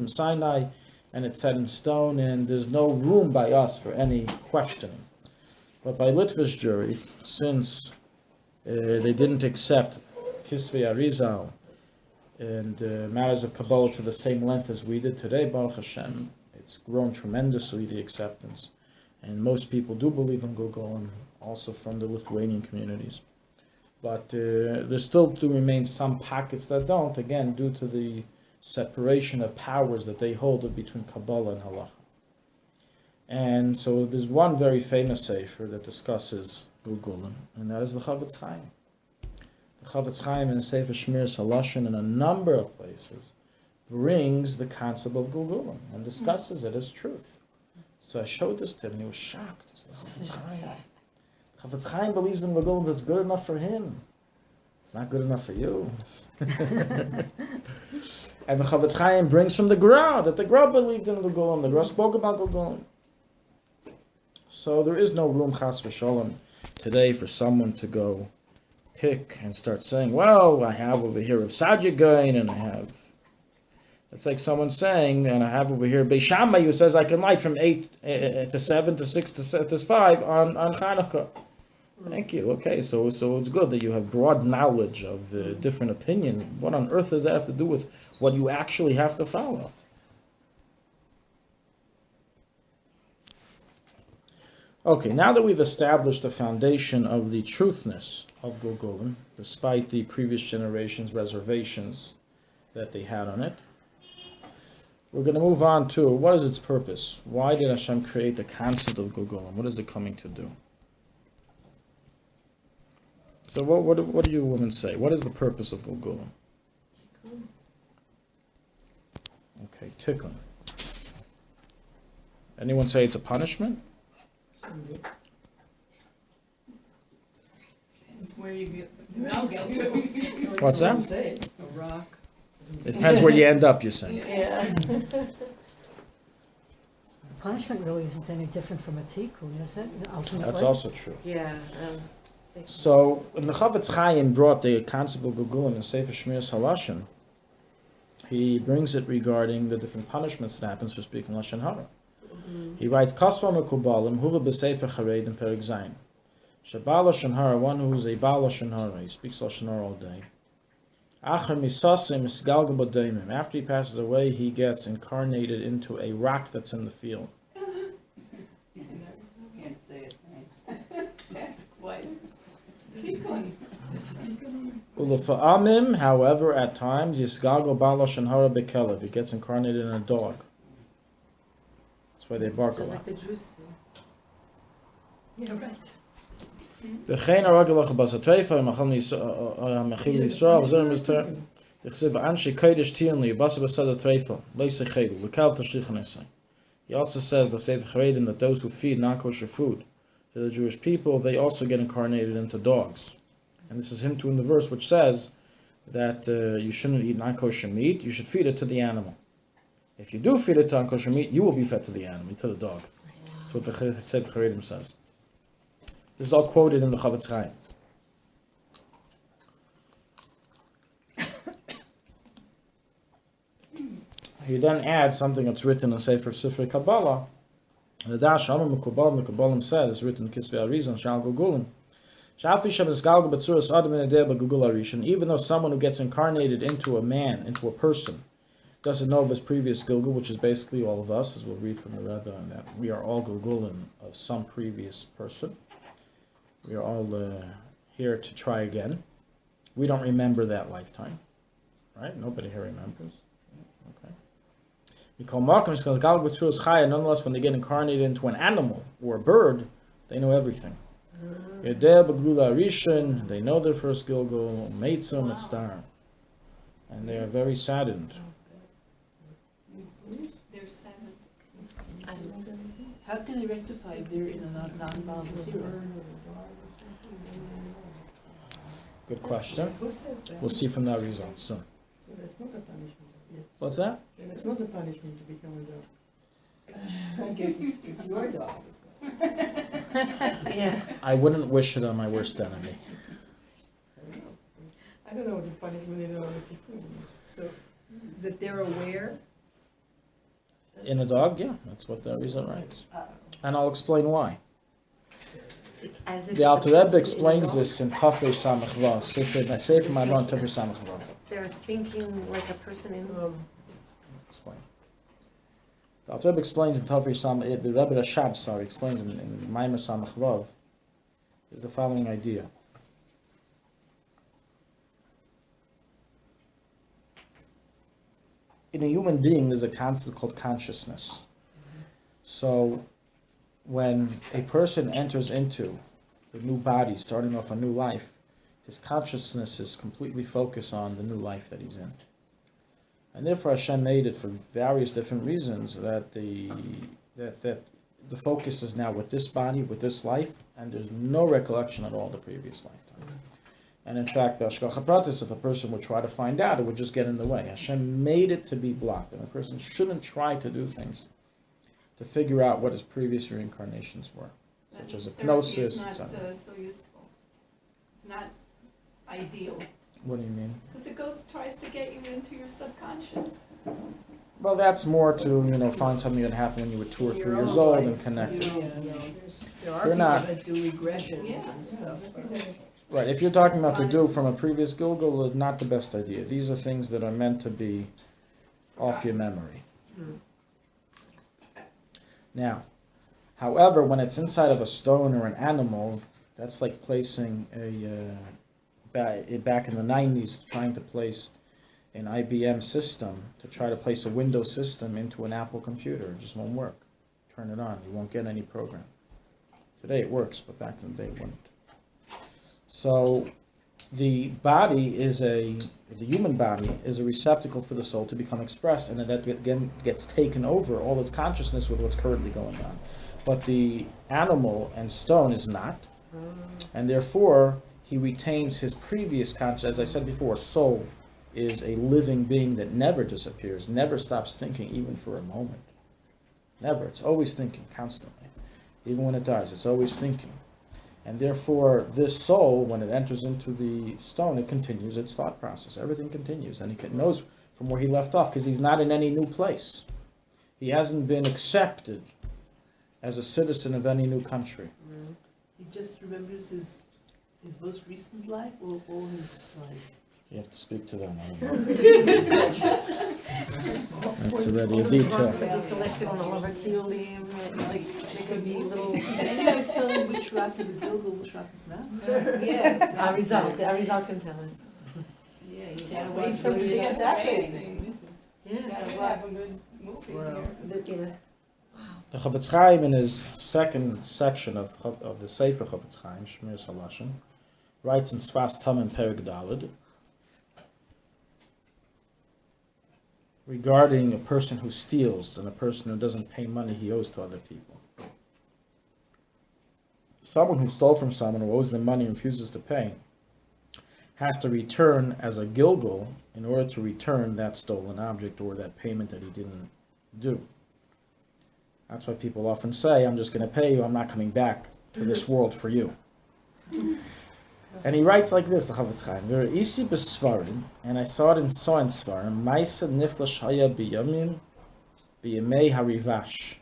Sinai, and it's set in stone, and there's no room by us for any questioning. But by Litvish Jewry, since they didn't accept Kisvei Arizal and matters of Kabbalah to the same length as we did today, Baruch Hashem, it's grown tremendously, the acceptance. And most people do believe in Gulgulim, also from the Lithuanian communities. But there still do remain some pockets that don't, again, due to the separation of powers that they hold between Kabbalah and Halacha. And so there's one very famous sefer that discusses Gulgulim, and that is the Chavetz Chaim. The Chavetz Chaim in Sefer Shmiras HaLashon in a number of places brings the concept of Gulgulim and discusses it as truth. So I showed this to him, and he was shocked. He said, Chavetz Chaim. Chavetz Chaim believes in Gulgulim that's good enough for him. It's not good enough for you. And the Chavetz Chaim brings from the Gra that the Gra believed in Gulgulim. The Gra spoke about Gulgulim. So there is no room, chas v'sholem, today for someone to go pick and start saying, well, I have over here of Sajigain, and I have... It's like someone saying, and I have over here Beis Shammai who says I can light from 8 to 7 to 6 to 5 on Chanukah. Thank you. Okay, so it's good that you have broad knowledge of different opinions. What on earth does that have to do with what you actually have to follow? Okay, now that we've established the foundation of the truthness of Gulgulim, despite the previous generation's reservations that they had on it, we're going to move on to what is its purpose? Why did Hashem create the concept of Gulgulim? What is it coming to do? So what do you women say? What is the purpose of Gulgulim? Okay, tikkun. Anyone say it's a punishment? Depends where you get, I'll get to. What's that? A rock. It depends where you end up, you're saying. Yeah. punishment really isn't any different from a tikkun, is it? Ultimately. That's also true. Yeah, I was thinking. So, when the Chavetz Chaim brought the concept of Gulgulim in Sefer Shmiras Halashon, he brings it regarding the different punishments that happens for speaking Lashon Hara. He writes, Kasva Mekubalim, Huva B'Sefer Chareid in Perek Zayin. Shabal Lashon Hara, one who is a Baal Lashon Hara, he speaks Lashon Hara all day. Acher Misasim Misgalgal B'Daimim. After he passes away, he gets incarnated into a rock that's in the field. Can't say it, right? That's quite. Keep going. Ulafa'amim, however, at times, Yisgalgal Baal Lashon Hara B'Kelev. He gets incarnated in a dog. That's why they bark a Just lot. like the Jews. Yeah, right. V'chein haragelach basatreifa machal mechil Yisrael v'zerim v'zter ychsev anshi kodesh tianli basa b'sada treifa leise chaydu v'kal tashichanese. He also says the Sefer Charedim that those who feed non-kosher food to the Jewish people, they also get incarnated into dogs. And this is him too in the verse which says that you shouldn't eat non-kosher meat, you should feed it to the animal. If you do feed it to non-kosher meat, you will be fed to the animal, to the dog. That's what the Sefer Charedim says. This is all quoted in the Chavetz Chaim. He then adds something that's written in Sefer Kabbalah. The Dash Amar Mekubalim, the Kabbalim said, is written in Kisvei Arizon, Shal Gugulim. Shafi Shem Esgalgal B'tzuras Adam in Adeh B'Gugul Arishan. Even though someone who gets incarnated into a man, into a person, doesn't know of his previous Gilgul, which is basically all of us, as we'll read from the Rebbe, and that we are all Gilgulim of some previous person. We are all here to try again. We don't remember that lifetime, right? Nobody here remembers. Okay. Nonetheless, when they get incarnated into an animal or a bird, they know everything. They know their first Gilgul, Meitzum, Etzar, and they are very saddened. They're saddened. How can they rectify if they're in a non-volunteer? Good question. Who says that? We'll see from that result soon. So that's not a punishment. Yeah. What's that? Then it's not a punishment to become a dog. I guess it's your dog. Yeah. I wouldn't wish it on my worst enemy. I don't know what the punishment is on the tikkun. So that they're aware. In a dog, yeah, that's what the result writes. And I'll explain why. It's as if The Alter it's a Rebbe person explains in the this in Tafresh Samach Vav, Sefer Maimon Tafresh Samach Vav. dog. They're thinking like a person in. Explain. The Alter Rebbe explains in Tafresh Samach, the Rebbe Rashab, explains in Maimon Samach Vav, is the following idea. In a human being, there's a concept called consciousness. So, when a person enters into a new body, starting off a new life, his consciousness is completely focused on the new life that he's in. And therefore Hashem made it for various different reasons that the focus is now with this body, with this life, and there's no recollection at all of the previous lifetime. And in fact, B'Hashgacha Pratis, if a person would try to find out, it would just get in the way. Hashem made it to be blocked, and a person shouldn't try to do things to figure out what his previous reincarnations were, such as hypnosis, It's etc. not so useful. It's not ideal. What do you mean? Because the ghost tries to get you into your subconscious. Well, that's more to, find something that happened when you were 2 or 3 years old and connect it. There are They're people not- that do regressions Yeah. and stuff. Right, if you're talking about to do from a previous Gilgul, not the best idea. These are things that are meant to be off your memory. Now, however, when it's inside of a stone or an animal, that's like placing back in the 90s, trying to place an IBM system, to try to place a Windows system into an Apple computer. It just won't work. Turn it on, you won't get any program. Today it works, but back in the day it wouldn't. So, the human body is a receptacle for the soul to become expressed, and that again gets taken over, all its consciousness, with what's currently going on. But the animal and stone is not, and therefore he retains his previous consciousness. As I said before, soul is a living being that never disappears, never stops thinking even for a moment. Never. It's always thinking, constantly. Even when it dies, it's always thinking. And therefore, this soul, when it enters into the stone, it continues its thought process. Everything continues. And he knows from where he left off, because he's not in any new place. He hasn't been accepted as a citizen of any new country. He just remembers his most recent life or all his life? You have to speak to them. I don't know. That's already a detail. Rocks that we collected on the Lovatziulim, like, they could be little. Does anyone tell him which rock is Gilgal, which rock is not? Yeah. Arizal can tell us. Yeah, you gotta watch wait till you get that thing. Yeah. Gotta have a good movie here. The Chofetz Chaim, in his second section of the Sefer Chofetz Chaim, Shmir Salashim, writes in Sfas Tamim Perek Daled regarding a person who steals and a person who doesn't pay money he owes to other people. Someone who stole from someone who owes them money and refuses to pay has to return as a Gilgal in order to return that stolen object or that payment that he didn't do. That's why people often say, I'm just going to pay you, I'm not coming back to this world for you. And he writes like this, the Chofetz Chaim, V're'isi b'sfarim, and I saw in Svarim, Maisa nifla shaya b'yamim b'yamei harivash.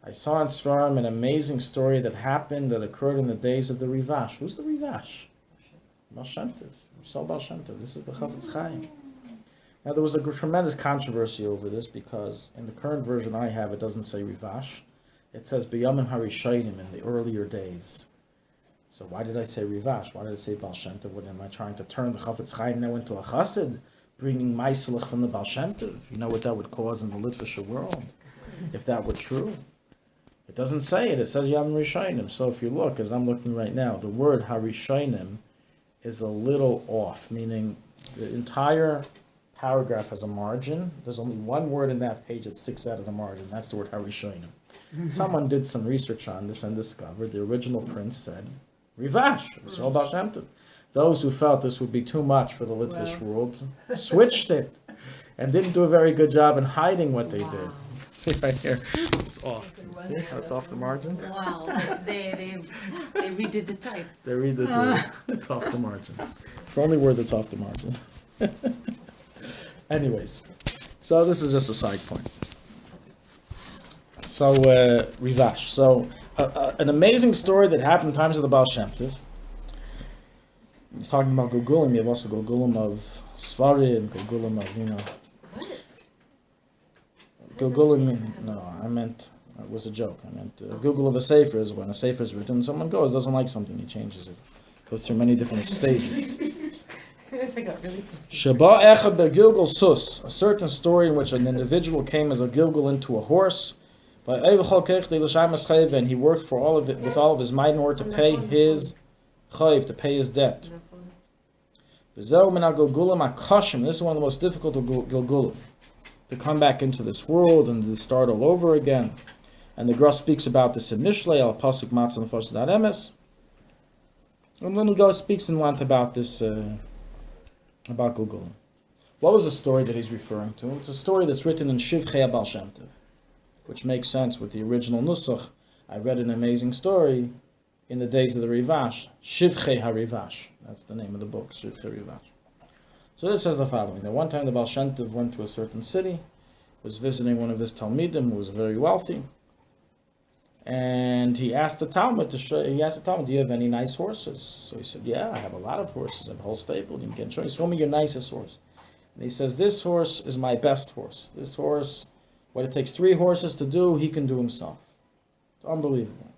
I saw in Svarim an amazing story that happened, that occurred in the days of the Rivash. Who's the Rivash? Baal Shem Tov. Baal Shem Tov. This is the Chofetz Chaim. Now there was a tremendous controversy over this because in the current version I have, it doesn't say Rivash. It says B'yamim harishayim, in the earlier days. So why did I say Rivash? Why did I say Baal Shem Tov? What am I trying to turn the Chofetz Chaim now into a chassid, bringing Maiselach from the Baal Shem Tov? You know what that would cause in the Litvish world, if that were true. It doesn't say it. It says Yam Rishayim. So if you look, as I'm looking right now, the word Harishayim is a little off, meaning the entire paragraph has a margin. There's only one word in that page that sticks out of the margin. That's the word Harishayim. Someone did some research on this and discovered the original print said Rivash. It was all Baal Shem Tov. Those who felt this would be too much for the Litvish world switched it and didn't do a very good job in hiding what they did. See right here, it's off. See how it's off the margin? Wow, they redid the type. They read the it's off the margin. It's the only word that's off the margin. Anyways, so this is just a side point. So Rivash. So an amazing story that happened in times of the Baal Shem Tov. You're talking about Gulgulim. You have also Gulgulim of Svarim, Gulgulim of Gulgulim. No, I meant it was a joke. I meant Google of a sefer is when a sefer is written. Someone doesn't like something, he changes it. Goes through many different stages. Shaba echad beGilgal sus, a certain story in which an individual came as a Gilgal into a horse. And he worked for all of it with all of his might in order to pay his chayv, to pay his debt. This is one of the most difficult Gilgulim, to come back into this world and to start all over again. And the Gra speaks about this in Mishlei al pasuk matzah nefashos da'at emes. And then he speaks in length about this, about Gilgulim. What was the story that he's referring to? It's a story that's written in Shivchei Baal Shem Tov, which makes sense with the original Nusach. I read an amazing story in the days of the Rivash, Shivchei HaRivash. That's the name of the book, Shivchei Rivash. So this says the following: that one time the Baal Shem Tov went to a certain city, was visiting one of his Talmidim who was very wealthy, and he asked the Talmud, do you have any nice horses? So he said, yeah, I have a lot of horses. I have a whole stable. You can show me your nicest horse. And he says, this horse is my best horse. This horse, what it takes 3 horses to do, he can do himself. It's unbelievable.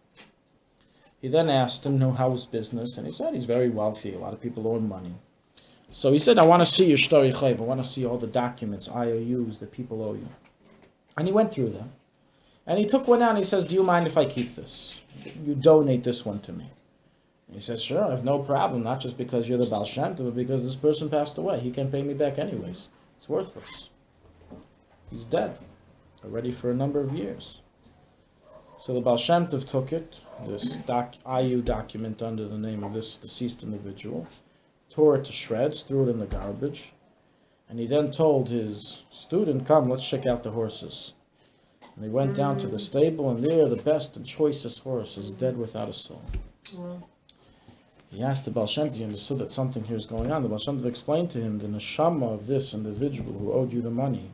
He then asked him, how was business? And he said, he's very wealthy. A lot of people owe him money. So he said, I want to see your shtori chayv. I want to see all the documents, IOUs that people owe you. And he went through them. And he took one out and he says, do you mind if I keep this? You donate this one to me. And he says, sure, I have no problem. Not just because you're the Baal Shem Tov, but because this person passed away. He can't pay me back anyways. It's worthless. He's dead already for a number of years. So the Baal Shem Tov took it, this IU document under the name of this deceased individual, tore it to shreds, threw it in the garbage, and he then told his student, come, let's check out the horses. And they went down to the stable, and there the best and choicest horse is dead without a soul. He asked the Baal Shem Tov, he understood that something here is going on. The Baal Shem Tov explained to him, the neshama of this individual who owed you the money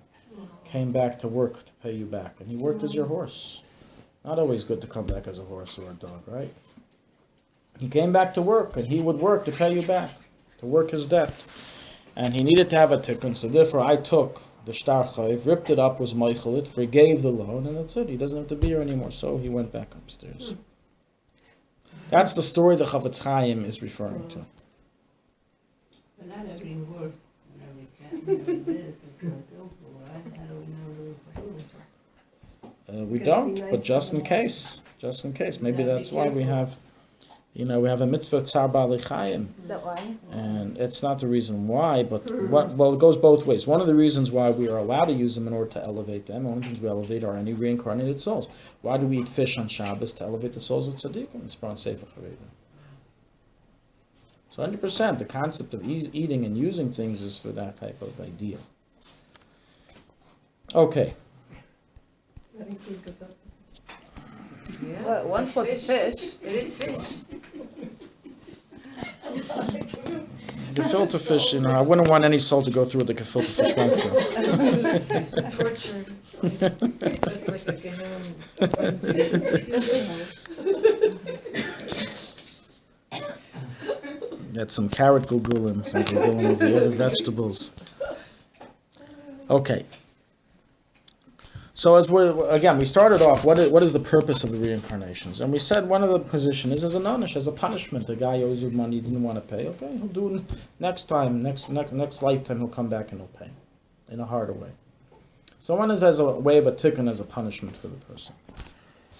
came back to work to pay you back. And he worked as your horse. Not always good to come back as a horse or a dog, right? He came back to work, and he would work to pay you back, to work his debt. And he needed to have a tikkun, so therefore I took the shtar chayiv, ripped it up, was meichel it, forgave the loan, and that's it. He doesn't have to be here anymore. So he went back upstairs. That's the story the Chavetz Chaim is referring to. But not every horse and every cat and every this is so skillful, right? How do we know those? We don't, but just in case. Maybe that's why we have, we have a mitzvah tzar ba'alei chayim. Is that why? And it's not the reason why, but it goes both ways. One of the reasons why we are allowed to use them in order to elevate them, one of the things we elevate are any reincarnated souls. Why do we eat fish on Shabbos? To elevate the souls of tzaddikim. It's brought sefer charedim. So 100%, the concept of eating and using things is for that type of idea. Okay. That includes the Well, once was a fish. It is fish. Gefilte fish, I wouldn't want any soul to go through what the gefilte fish went through. Tortured. That's like a Get some carrot gugulim, some gugulim of the other vegetables. Okay. So we started off, what is the purpose of the reincarnations? And we said one of the positions is as a nonish, as a punishment. The guy owes you money, he didn't want to pay. Okay, he'll do it next time, next lifetime he'll come back and he'll pay in a harder way. So one is as a way of a tikkun, as a punishment for the person.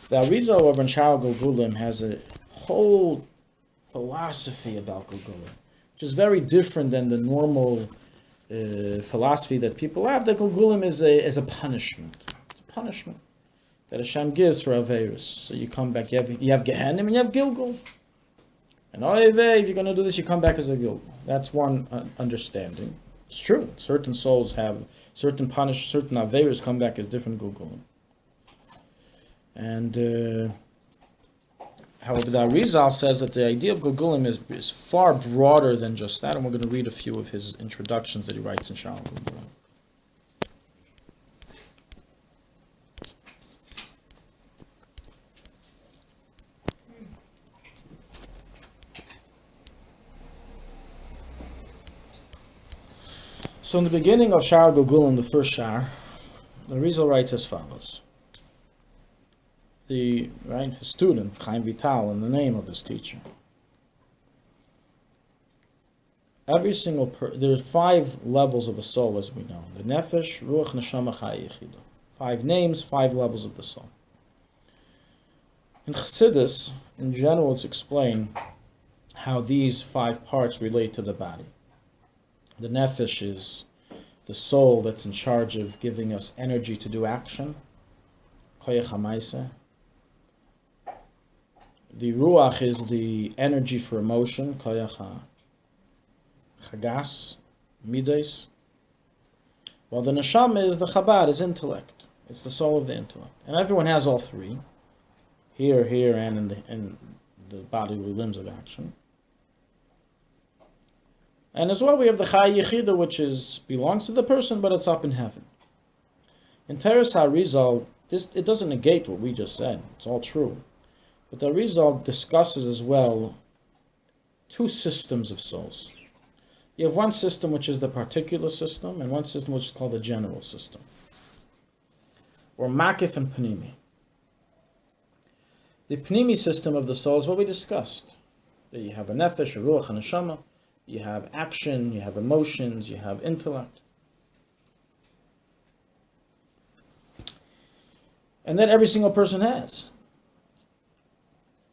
The Arizal over in Sha'ar Gulgulim has a whole philosophy about Gulgulim, which is very different than the normal philosophy that people have. The Gulgulim is a punishment. Punishment that Hashem gives for Averis. So you come back, you have Gehenim and you have Gilgul. And if you're going to do this, you come back as a Gilgul. That's one understanding. It's true. Certain souls have certain Averis come back as different Gilgulim. And however, the Arizal says that the idea of Gilgulim is far broader than just that, and we're going to read a few of his introductions that he writes in Sha'ar Gulgulim. So in the beginning of Sha'ar Gulgulim, the first Sha'ar, the Arizal writes as follows. His student, Chaim Vital, in the name of his teacher. There are 5 levels of a soul, as we know. The Nefesh, Ruach, Neshama, Chai, Yechidah. 5 names, 5 levels of the soul. In Chassidus, in general, it's explained how these 5 parts relate to the body. The Nefesh is the soul that's in charge of giving us energy to do action. Koyach HaMaaseh. The Ruach is the energy for emotion. Koyach HaChagas, Midas. While the Neshama is the Chabad, is intellect. It's the soul of the intellect. And everyone has all 3. Here, and in the bodily limbs of action. And as well, we have the Chai Yechidah, which belongs to the person, but it's up in heaven. In Teres HaRizal, it doesn't negate what we just said. It's all true. But the Arizal discusses as well 2 systems of souls. You have one system which is the particular system, and one system which is called the general system, or Makif and Pnimi. The Pnimi system of the soul is what we discussed. That you have a Nefesh, a Ruach, and a Neshama. You have action, you have emotions, you have intellect. And that every single person has.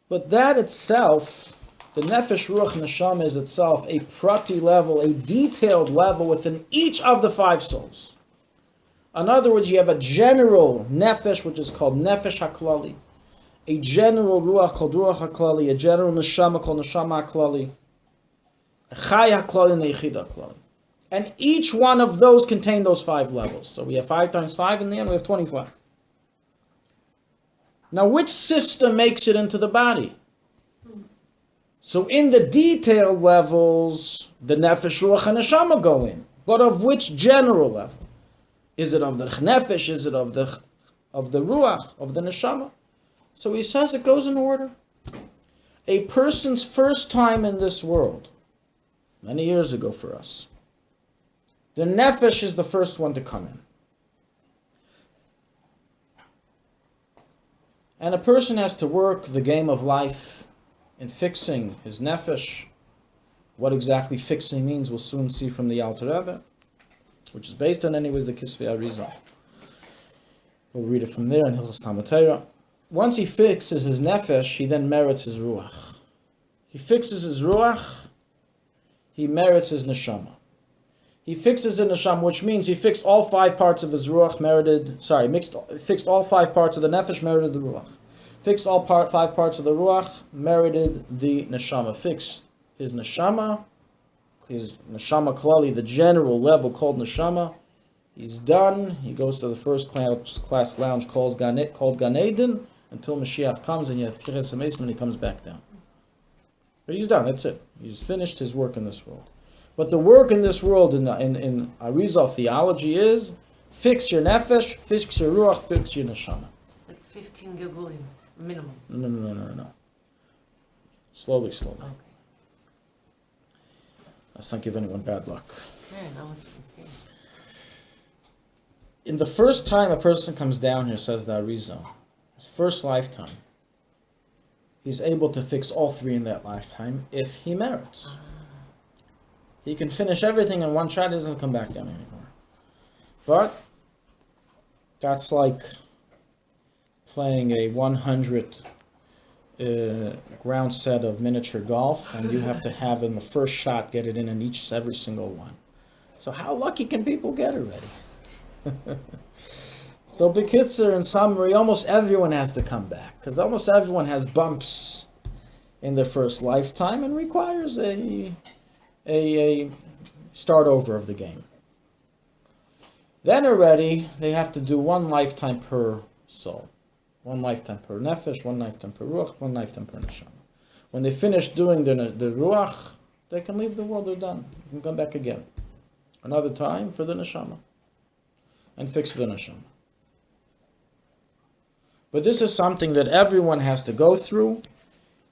But that itself, the Nefesh, Ruach, Neshama is itself a prati level, a detailed level within each of the 5 souls. In other words, you have a general Nefesh, which is called Nefesh HaKlali, a general Ruach called Ruach HaKlali, a general Neshama called Neshama HaKlali, a Chai HaKlali and a Yechidah HaKlali. And each one of those contain those 5 levels. So we have 5 times 5, and in the end we have 25. Now, which system makes it into the body? So in the detailed levels, the nefesh, ruach, and neshama go in. But of which general level? Is it of the nefesh? Is it of the ruach, of the neshama? So he says it goes in order. A person's first time in this world, many years ago for us, the nefesh is the first one to come in. And a person has to work the game of life in fixing his nefesh. What exactly fixing means, we'll soon see from the Alter Rebbe, which is based on, anyways, the Kisvei Arizal. We'll read it from there in Hilchos Talmud Torah. Once he fixes his nefesh, he then merits his ruach. He fixes his ruach, he merits his neshama. He fixes his neshama, which means he fixed all 5 parts of his ruach, fixed all 5 parts of the nefesh, merited the ruach. Fixed all 5 parts of the ruach, merited the neshama. Fixed his neshama klali, the general level called neshama. He's done. He goes to the first class lounge called Gan Eden until Mashiach comes and you have Tichel and he comes back down. But he's done. That's it. He's finished his work in this world. But the work in this world in Arizal theology is fix your nefesh, fix your ruach, fix your neshama. It's like 15 gilgulim minimum. No. Slowly. Okay. Let's not give anyone bad luck. Yeah, no, it's In the first time a person comes down here, says the Arizal, his first lifetime, he's able to fix all 3 in that lifetime if he merits. He can finish everything in one shot, he doesn't come back down anymore. But that's like playing a 100 ground set of miniature golf, and you have to have in the first shot get it in every single one. So how lucky can people get already? So Bekitzer, in summary, almost everyone has to come back, because almost everyone has bumps in their first lifetime and requires a start over of the game. Then already they have to do 1 lifetime per soul. 1 lifetime per nefesh, 1 lifetime per ruach, 1 lifetime per neshama. When they finish doing the ruach, they can leave the world, they're done. They can come back again. Another time for the neshama. And fix the neshama. But this is something that everyone has to go through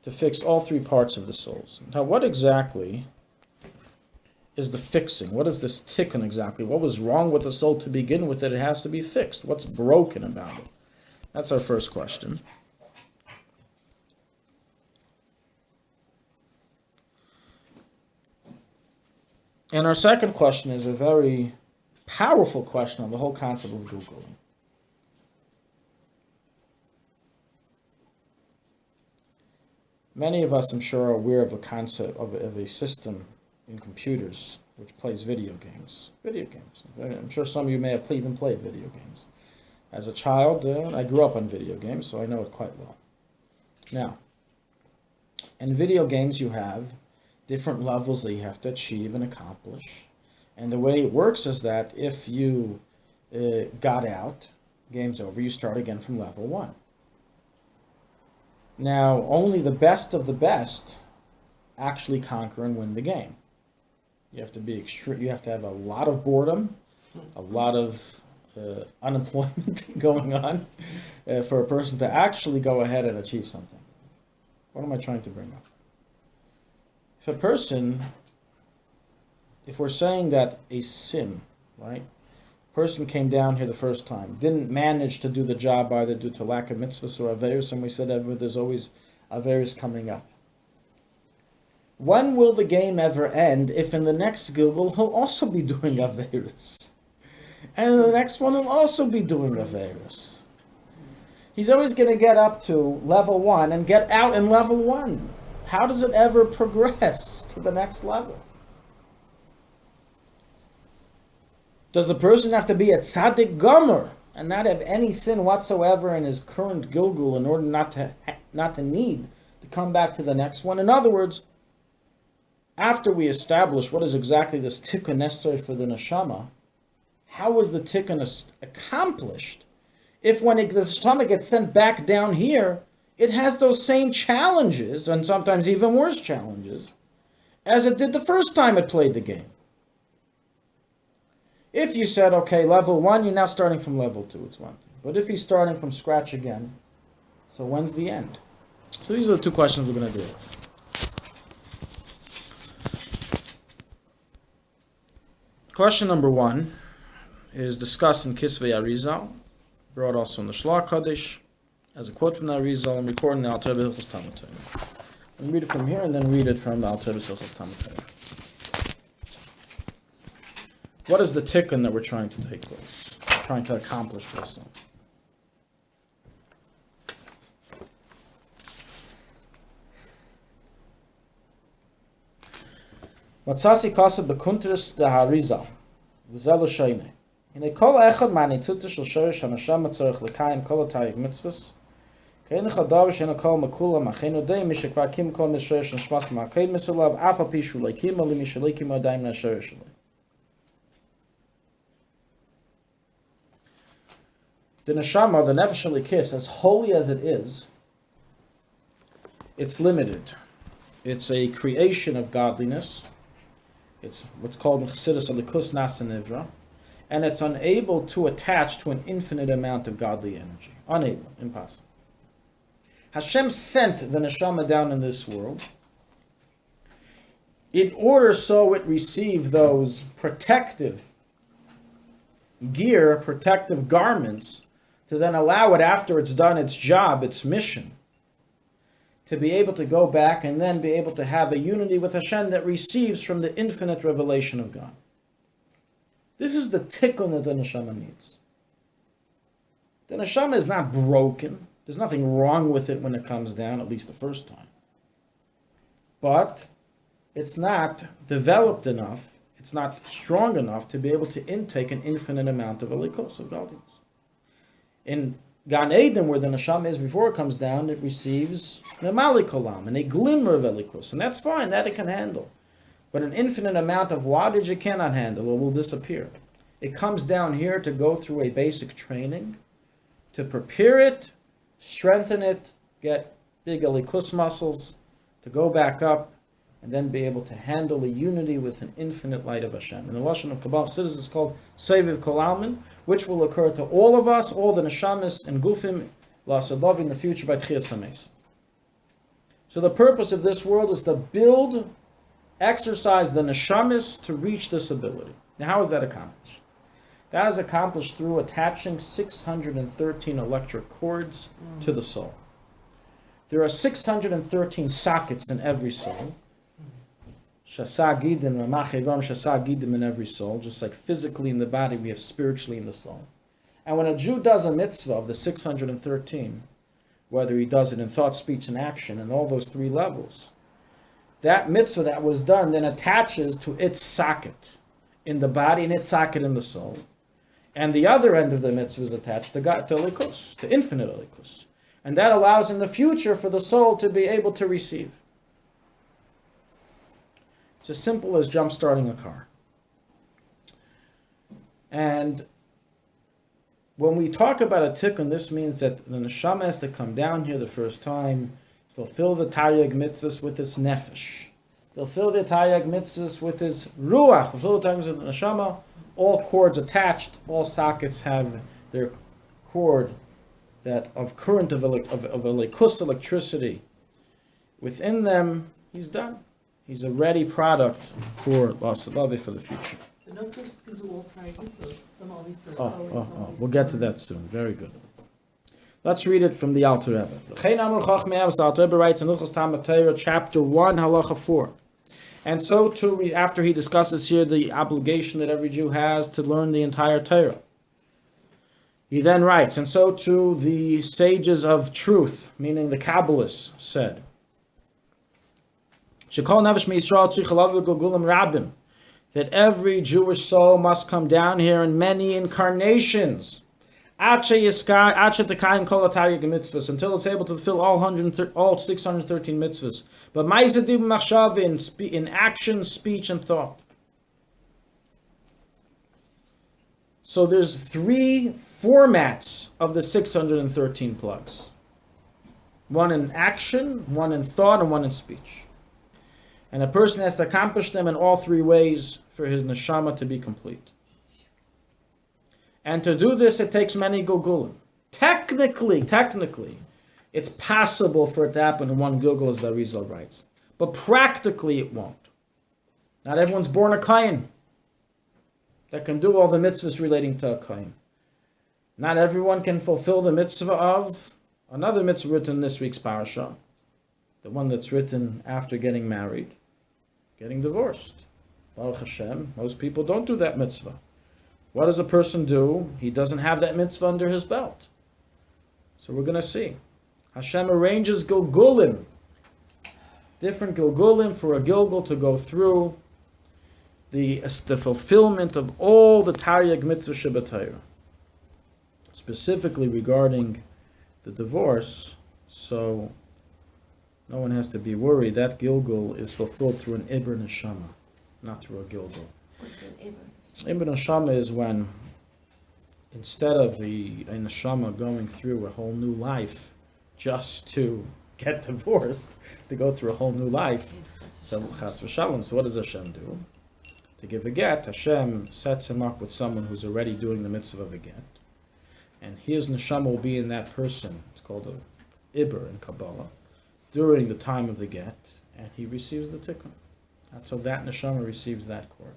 to fix all 3 parts of the souls. Now what exactly is the fixing? What is this tikkun exactly? What was wrong with the soul to begin with that it has to be fixed? What's broken about it? That's our first question. And our second question is a very powerful question on the whole concept of Googling. Many of us, I'm sure, are aware of a concept of a system in computers which plays video games. I'm sure some of you may have even played video games. As a child, I grew up on video games, so I know it quite well. Now, in video games you have different levels that you have to achieve and accomplish. And the way it works is that if you got out, game's over, you start again from level 1. Now, only the best of the best actually conquer and win the game. You have to be you have to have a lot of boredom, a lot of unemployment going on for a person to actually go ahead and achieve something. What am I trying to bring up? If we're saying that a sin, right? Person came down here the first time, didn't manage to do the job either due to lack of mitzvahs or averus, and we said that there's always averus coming up. When will the game ever end if in the next Gilgul he'll also be doing averus? And in the next one he'll also be doing averus. He's always going to get up to level 1 and get out in level 1. How does it ever progress to the next level? Does a person have to be a tzaddik gomer and not have any sin whatsoever in his current Gilgul in order not to need to come back to the next one? In other words, after we establish what is exactly this tikkun necessary for the neshama, how was the tikkun accomplished if when the neshama gets sent back down here, it has those same challenges, and sometimes even worse challenges, as it did the first time it played the game. If you said, okay, level 1, you're now starting from level 2, it's one thing. But if he's starting from scratch again, so when's the end? So these are the two questions we're going to deal with. Question number 1 is discussed in Kisvei Arizal, brought also in the Shlach Kaddish, as a quote from the Arizal, and recorded in the Alter Rebbe Hilchos Talmud Torah. And read it from here, and then read it from the Alter Rebbe Hilchos Talmud Torah. What is the tikkun that we're trying to take place? We're trying to accomplish this thing. Matzasi kaseh bekuntris de harizal, v'zeh l'shoyneh. Hinei kol echad ma'nitzutah shel shorish hanashama tzorech lekayim kol hatayig mitzvos. Kein chadav she'ena kol makula ma'chein odei mishekvar kim kol mishorish nishmas ma'keid misulav af al pi shu leikim ali mishalikim odayim na'shorish alei. The neshama, the nefesh elikis, as holy as it is, it's limited. It's a creation of godliness. It's what's called in Chassidus alikus nasa nivra, and it's unable to attach to an infinite amount of godly energy. Unable, impossible. Hashem sent the neshama down in this world in order so it receive those protective gear, protective garments, to then allow it, after it's done its job, its mission, to be able to go back and then be able to have a unity with Hashem that receives from the infinite revelation of God. This is the tikkun that the neshama needs. The neshama is not broken. There's nothing wrong with it when it comes down, at least the first time. But it's not developed enough, it's not strong enough to be able to intake an infinite amount of elikos, of godliness. In Gan Eden, where the neshama is before it comes down, it receives nemali kolam, and a glimmer of elikos, and that's fine, that it can handle. But an infinite amount of wattage it cannot handle, it will disappear. It comes down here to go through a basic training, to prepare it, strengthen it, get big elikos muscles, to go back up, and then be able to handle a unity with an infinite light of Hashem. In the Lashon of Kabbalah Chassidus is called Seviv Kol Almin, which will occur to all of us, all the neshamis and gufim, l'asadav in the future by Tchias HaMeis. So the purpose of this world is to build, exercise the neshamis to reach this ability. Now how is that accomplished? That is accomplished through attaching 613 electric cords to the soul. There are 613 sockets in every soul. Shasa Gidim, Ramachevam Shasa Gidim in every soul, just like physically in the body, we have spiritually in the soul. And when a Jew does a mitzvah of the 613, whether he does it in thought, speech, and action, and all those three levels, that mitzvah that was done then attaches to its socket in the body and its socket in the soul. And the other end of the mitzvah is attached to Elikus, to infinite Elikus. And that allows in the future for the soul to be able to receive. It's as simple as jump-starting a car. And when we talk about a tikkun, this means that the neshama has to come down here the first time, fulfill the taryag mitzvahs with its nefesh, fulfill the taryag mitzvahs with its ruach, fulfill the taryag mitzvahs with the neshama, all cords attached, all sockets have their cord that of current of elikus electricity within them. He's done. He's a ready product for Lasalavi for the future. But no person can do all time mitzvahs. Some only for Torah, some only we'll get to that soon. Very good. Let's read it from the Alter Rebbe. The Alter Rebbe writes in Hilchos Talmud Torah, chapter 1, halacha 4. And so too, after he discusses here the obligation that every Jew has to learn the entire Torah, he then writes, and so too the sages of truth, meaning the Kabbalists, said, that every Jewish soul must come down here in many incarnations until it's able to fulfill all 613 mitzvahs. But in action, speech, and thought. So there's three formats of the 613 plugs. One in action, one in thought, and one in speech. And a person has to accomplish them in all three ways for his neshama to be complete. And to do this, it takes many gilgulim. Technically, it's possible for it to happen in one gilgul, as the Arizal writes. But practically, it won't. Not everyone's born a Kayin that can do all the mitzvahs relating to a Kayin. Not everyone can fulfill the mitzvah of another mitzvah written in this week's parasha, the one that's written after getting married, getting divorced. Baruch Hashem, most people don't do that mitzvah. What does a person do? He doesn't have that mitzvah under his belt. So we're going to see. Hashem arranges gilgulim, different gilgulim for a gilgul to go through the fulfillment of all the Taryag mitzvah Shabbatayra. Specifically regarding the divorce, so no one has to be worried. That gilgul is fulfilled through an Ibr Neshama, not through a gilgul. What's an Ibn? Ibn Neshama is when, instead of a Neshama going through a whole new life just to get divorced, to go through a whole new life, so Chas v'Shalom. So what does Hashem do? To give a get, Hashem sets him up with someone who's already doing the mitzvah of a get. And his Neshama will be in that person. It's called a Ibr in Kabbalah, during the time of the get, and he receives the tikkun. That's how that Neshama receives that cord.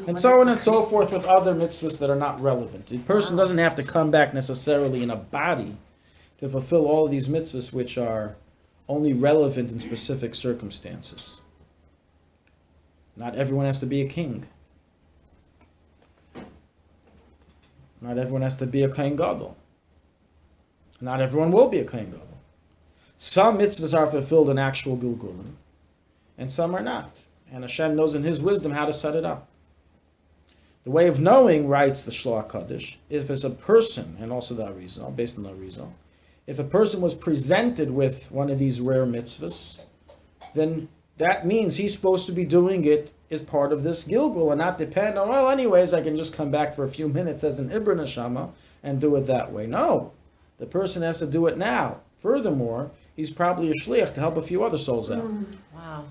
And so on and so forth with other mitzvahs that are not relevant. The person doesn't have to come back necessarily in a body to fulfill all of these mitzvahs which are only relevant in specific circumstances. Not everyone has to be a king. Not everyone has to be a Kohen Gadol. Not everyone will be a Kohen Gadol. Some mitzvahs are fulfilled in actual gilgulim, and some are not. And Hashem knows in His wisdom how to set it up. The way of knowing, writes the Shloach Kaddish, if it's a person, and also the Arizal, based on the Arizal, if a person was presented with one of these rare mitzvahs, then that means he's supposed to be doing it as part of this gilgul and not depend on, well, anyways, I can just come back for a few minutes as an Ibr Neshama and do it that way. No, the person has to do it now. Furthermore, he's probably a shliach to help a few other souls out. Wow.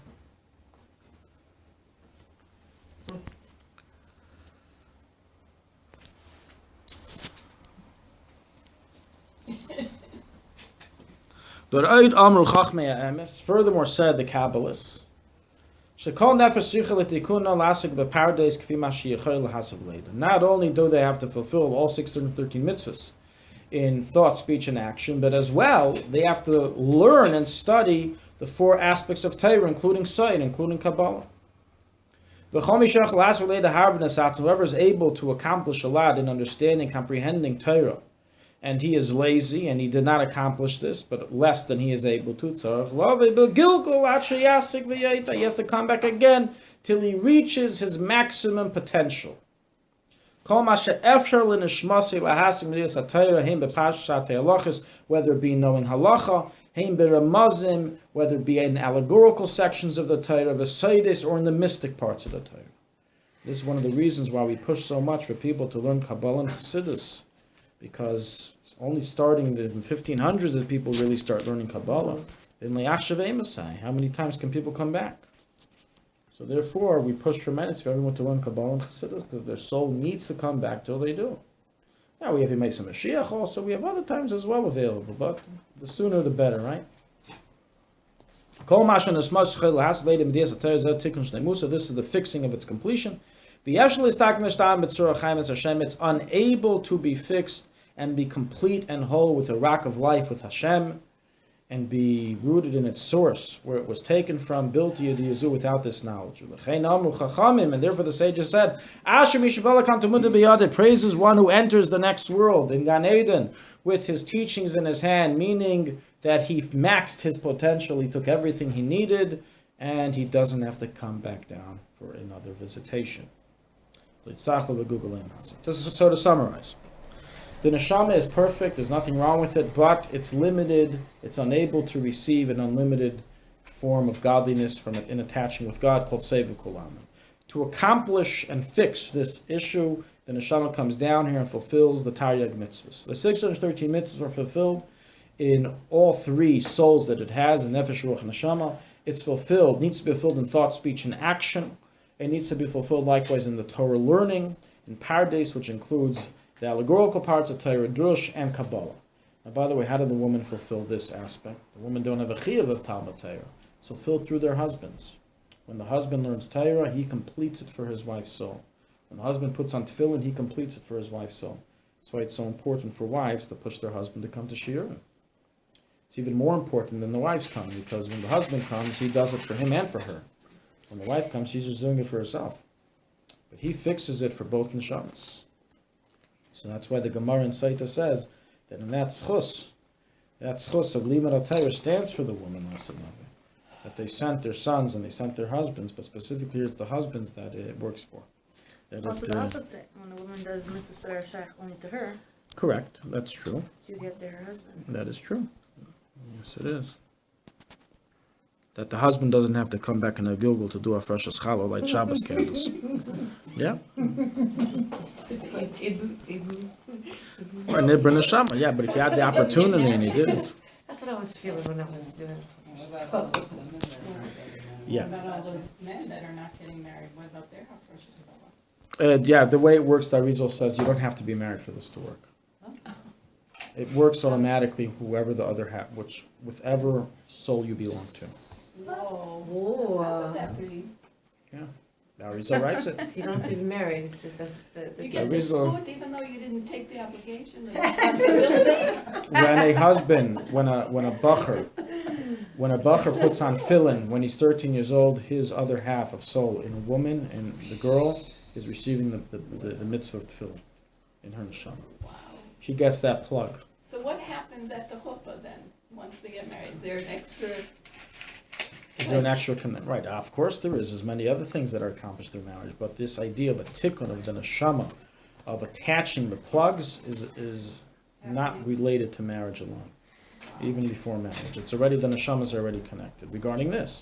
Furthermore, said the Kabbalists, not only do they have to fulfill all 613 mitzvahs in thought, speech, and action, but as well, they have to learn and study the four aspects of Torah, including Sod, including Kabbalah. Whoever is able to accomplish a lot in understanding, comprehending Torah, and he is lazy, and he did not accomplish this, but less than he is able to. He has to come back again till he reaches his maximum potential. Whether it be knowing halacha, whether it be in allegorical sections of the Torah, or in the mystic parts of the Torah. This is one of the reasons why we push so much for people to learn Kabbalah and Chassidus, because it's only starting in the 1500s that people really start learning Kabbalah. How many times can people come back? So therefore, we push tremendous for everyone to learn Kabbalah and Chassidus, because their soul needs to come back till they do. Now we have Yemei Mashiach also, we have other times as well available, but the sooner the better, right? So this is the fixing of its completion. It's unable to be fixed and be complete and whole with the rock of life with Hashem, and be rooted in its source, where it was taken from, built Yediyazu without this knowledge. And therefore the sages said, praises one who enters the next world, in Gan Eden, with his teachings in his hand, meaning that he maxed his potential, he took everything he needed, and he doesn't have to come back down for another visitation. So to summarize, the neshama is perfect, there's nothing wrong with it, but it's limited, it's unable to receive an unlimited form of godliness from it in attaching with God, called Seva Kulam. To accomplish and fix this issue, the neshama comes down here and fulfills the Taryag mitzvahs. The 613 mitzvahs are fulfilled in all three souls that it has, in nefesh, ruach, and neshama. It's fulfilled, needs to be fulfilled in thought, speech, and action. It needs to be fulfilled likewise in the Torah learning, in Pardes, which includes the allegorical parts of Torah, Drush, and Kabbalah. Now, by the way, how did the woman fulfill this aspect? The women don't have a chiyuv of Talmud Torah. It's fulfilled through their husbands. When the husband learns Torah, he completes it for his wife's soul. When the husband puts on tefillin, he completes it for his wife's soul. That's why it's so important for wives to push their husband to come to shiurim. It's even more important than the wives come, because when the husband comes, he does it for him and for her. When the wife comes, she's just doing it for herself. But he fixes it for both neshamas. So that's why the Gemara in Saita says that in that schus of Limud HaTorah stands for the woman, that they sent their sons and they sent their husbands, but specifically it's the husbands that it works for. That Also the opposite, when a woman does mitzvahs that are shaykh only to her, correct, that's true. she's yet to her husband. That is true. Yes, it is. That the husband doesn't have to come back in a Gilgul to do a fresh challah, light Shabbos candles. Yeah. Or Nibra Neshama, yeah, but if you had the opportunity and you didn't. That's what I was feeling when I was doing. Yeah. What about all those men that are not getting married? What about their hafresh challah? Yeah, the way it works, the Arizal says you don't have to be married for this to work. It works automatically, whoever the other whichever soul you belong to. Whoa. How would that be? Yeah, the Arizal writes it. So you don't have to be married, it's just that's You get the Arizal- smooth even though you didn't take the application, the responsibility. When a husband, when a bacher puts on tefillin when he's 13 years old, his other half of soul in a woman, and the girl is receiving the mitzvah of tefillin in her neshama. She gets that plug. So what happens at the chuppah then, once they get married? Is there an extra? Is there an actual connect? Right, of course there is. There's many other things that are accomplished through marriage, but this idea of a tikkun, of the neshama, of attaching the plugs is not related to marriage alone. Even before marriage. It's already, the neshamas are already connected. Regarding this,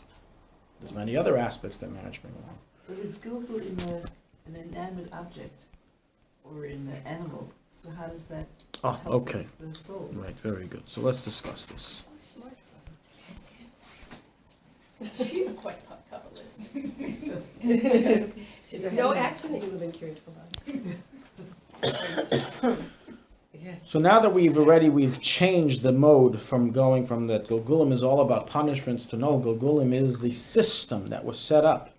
there's many other aspects that marriage bring along. But it's skillful in an inanimate object or in the animal. So how does that Oh, help okay. the soul? Right, very good. So let's discuss this. She's quite Kabbalist. It's no accident you live in Kiryat Arba. Yeah. So now that we've changed the mode from going from that Gilgulim is all about punishments to no, Gilgulim is the system that was set up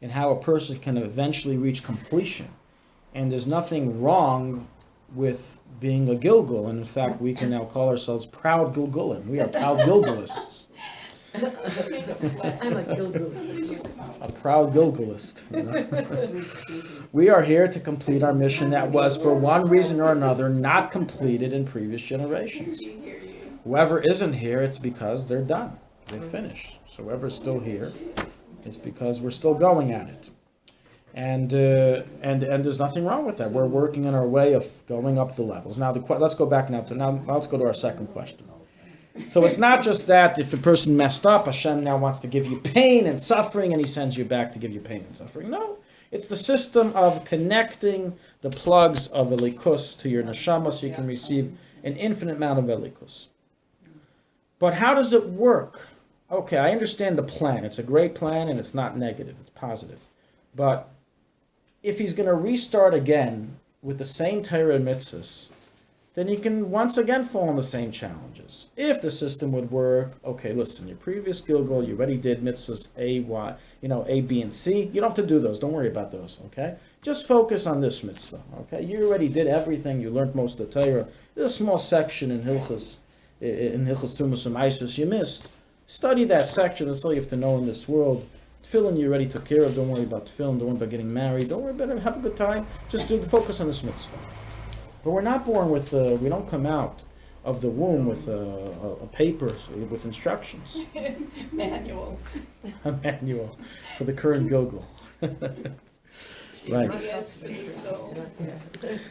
and how a person can eventually reach completion. And there's nothing wrong with being a Gilgul, and in fact we can now call ourselves proud Gilgulim. We are proud Gilgulists. I'm a Gilgulist. A proud Gilgulist. You know? We are here to complete our mission that was, for one reason or another, not completed in previous generations. Whoever isn't here, it's because they're done. They're finished. So whoever's still here, it's because we're still going at it. And there's nothing wrong with that. We're working on our way of going up the levels. Now, let's go back now let's go to our second question. So it's not just that if a person messed up, Hashem now wants to give you pain and suffering, and He sends you back to give you pain and suffering. No, it's the system of connecting the plugs of Elikus to your neshama so you can receive an infinite amount of Elikus. But how does it work? Okay, I understand the plan. It's a great plan, and it's not negative. It's positive. But if he's going to restart again with the same Torah and mitzvahs, then he can once again fall on the same challenges. If the system would work, okay, listen, your previous Gilgul, you already did mitzvahs A, B, and C. You don't have to do those. Don't worry about those, okay? Just focus on this mitzvah, okay? You already did everything. You learned most of the Torah. There's a small section in Hilchos Tumas and Isus you missed. Study that section. That's all you have to know in this world. Tefillin you already took care of. Don't worry about tefillin. Don't worry about getting married. Don't worry about it. Have a good time. Just focus on this mitzvah. But we're not born with, we don't come out of the womb with a paper with instructions. Manual. A manual for the current Gilgul. Right. Yes, so.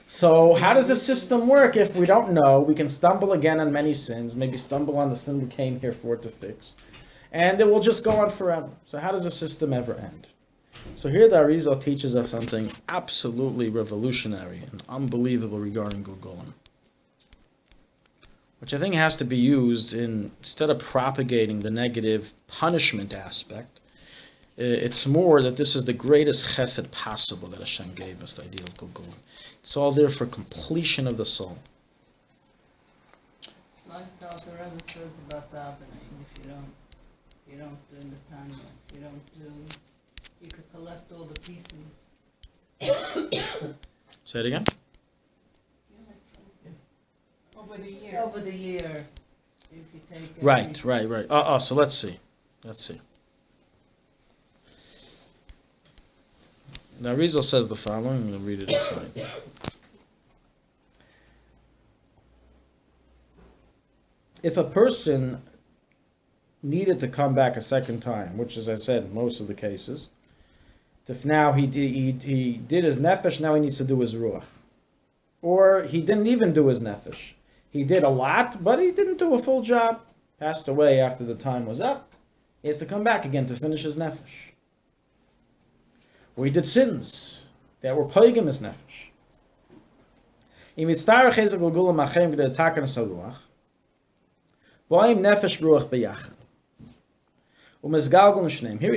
So how does the system work? If we don't know, we can stumble again on many sins, maybe stumble on the sin we came here for to fix. And it will just go on forever. So how does the system ever end? So here the Arizal teaches us something absolutely revolutionary and unbelievable regarding Gilgulim, which I think has to be used instead of propagating the negative punishment aspect. It's more that this is the greatest chesed possible that Hashem gave us, the ideal of Gilgulim. It's all there for completion of the soul. Like the Rebbe says about davening, if you don't do the Tanya, if you don't do, you could collect all the pieces. Say it again? Over the year, if you take Right. So let's see. Now Rizal says the following. I'm going to read it inside. If a person needed to come back a second time, which, as I said, in most of the cases, if now he did his nefesh, now he needs to do his ruach, or he didn't even do his nefesh. He did a lot, but he didn't do a full job. Passed away after the time was up. He has to come back again to finish his nefesh. Or he did sins that were plaguing his nefesh. Here he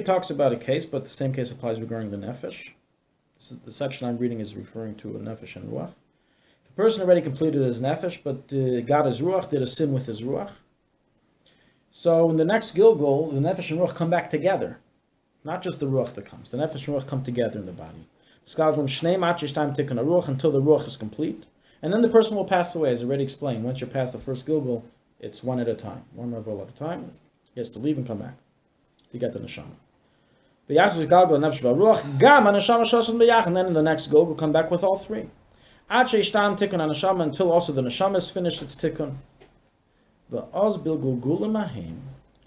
talks about a case, but the same case applies regarding the nefesh. The section I'm reading is referring to a nefesh and ruach. The person already completed his nefesh, but got his ruach, did a sin with his ruach. So in the next Gilgul, the nefesh and ruach come back together. Not just the ruach that comes. The nefesh and ruach come together in the body. Until the ruach is complete. And then the person will pass away, as already explained. Once you're past the first Gilgul, it's one at a time. One level at a time. He has to leave and come back to get the neshama. And then in the next Gilgul, we'll come back with all three. Until also the neshama is finished its tikkun.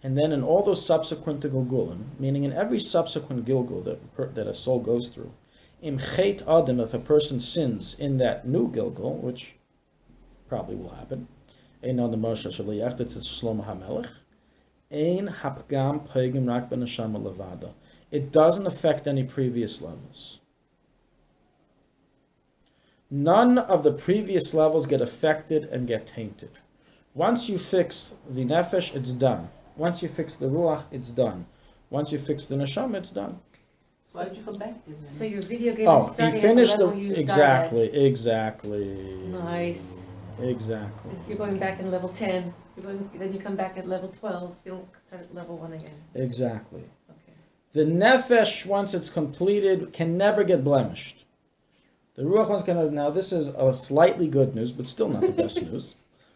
And then in all those subsequent Gilgulim, meaning in every subsequent Gilgul that a soul goes through, if a person sins in that new Gilgul, which probably will happen, it doesn't affect any previous levels. None of the previous levels get affected and get tainted. Once you fix the nefesh, it's done. Once you fix the ruach, it's done. Once you fix the neshama, it's done. Why did you come back then? So your video game is starting he finished at the level you exactly. Nice. Exactly. If you're going back in level 10, then you come back at level 12. You don't start at level 1 again. Exactly. Okay. The nefesh, once it's completed, can never get blemished. The ruach one's gonna. Now this is a slightly good news, but still not the best news.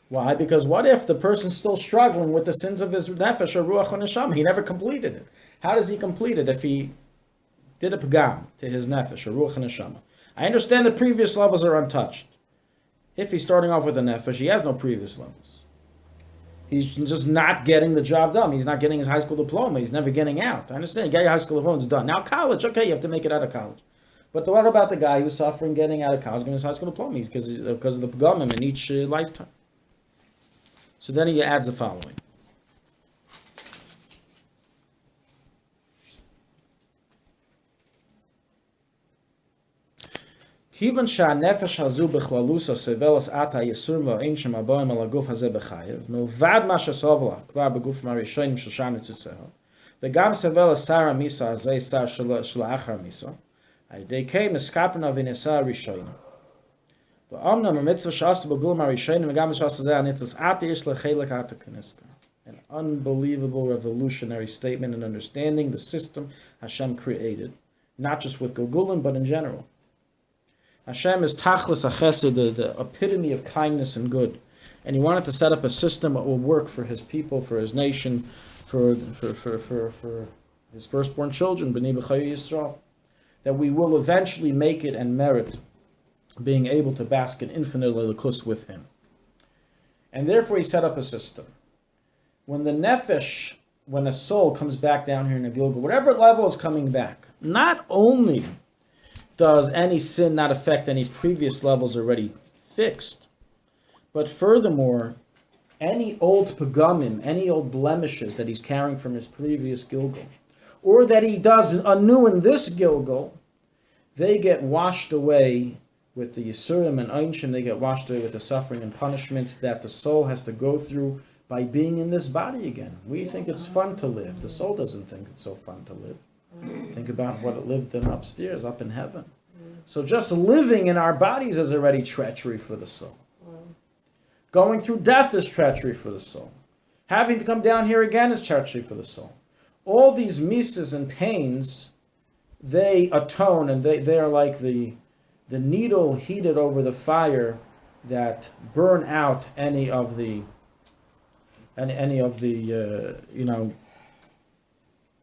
Why? Because what if the person's still struggling with the sins of his nefesh or ruach or neshama? He never completed it. How does he complete it if he did a pagam to his nefesh or ruach and neshama? I understand the previous levels are untouched. If he's starting off with a nefesh, he has no previous levels. He's just not getting the job done. He's not getting his high school diploma. He's never getting out. I understand. You get your high school diploma, it's done. Now college, okay, you have to make it out of college. But what about the guy who's suffering getting out of college, getting his high school diploma because of the pagamim in each lifetime? So then he adds the following. Kivan nefesh hazu bechlalusa sevelas ata yisurim va'in shem aboim al aguf hazeh b'chayev milvad ma shesovla kvar beguf marishonim shoshan etzutzeho v'gam sevelas sara misa hazeh sar shla'achar misa ha'idei kei miskapen avinesa rishonim v'omnam ha'mitzvah sh'astu b'gul marishonim v'gam sh'astu zeh ha'nitzas ata yish lechelek ata keniska. An unbelievable revolutionary statement in understanding the system Hashem created, not just with Gilgulim, but in general. Hashem is tachlis achesed, the epitome of kindness and good. And he wanted to set up a system that will work for his people, for his nation, for his firstborn children, B'nai B'chayu Yisrael. That we will eventually make it and merit being able to bask in infinite elikus with him. And therefore he set up a system. When the nefesh, when a soul comes back down here in a Gilgul, whatever level is coming back, not only does any sin not affect any previous levels already fixed, but furthermore, any old pagamim, any old blemishes that he's carrying from his previous Gilgul, or that he does anew in this Gilgul, they get washed away with the Yisurim and Einshim. They get washed away with the suffering and punishments that the soul has to go through by being in this body again. We think it's fun to live. The soul doesn't think it's so fun to live. Think about what it lived in upstairs, up in heaven. So just living in our bodies is already treachery for the soul. Going through death is treachery for the soul. Having to come down here again is treachery for the soul. All these mises and pains, they atone, and they are like the needle heated over the fire that burn out any of the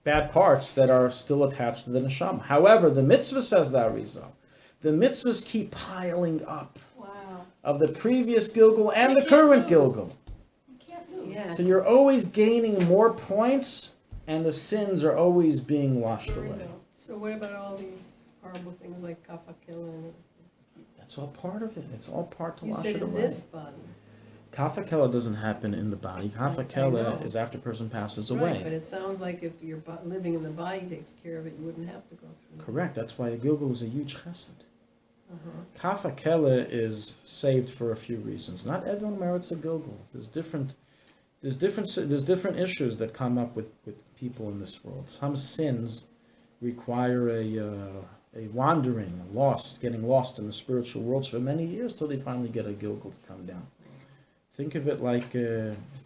bad parts that are still attached to the neshama. However, the mitzvah, says the Arizal, the mitzvahs keep piling up of the previous Gilgul and the current Gilgul. Yeah. So you're always gaining more points, and the sins are always being washed There we away. go. So what about all these horrible things like kafakila and That's all part of it. It's all part to you wash said it in away. this body? Kafakela doesn't happen in the body. I know. Kafakela is after a person passes away. Right, but it sounds like if you're living in the body takes care of it, you wouldn't have to go through that. Correct. That's why a Gilgul is a huge chesed. Uh-huh. Kafakela is saved for a few reasons. Not everyone merits a Gilgul. There's different issues that come up with people in this world. Some sins require a wandering, getting lost in the spiritual worlds for many years till they finally get a Gilgul to come down. Think of it like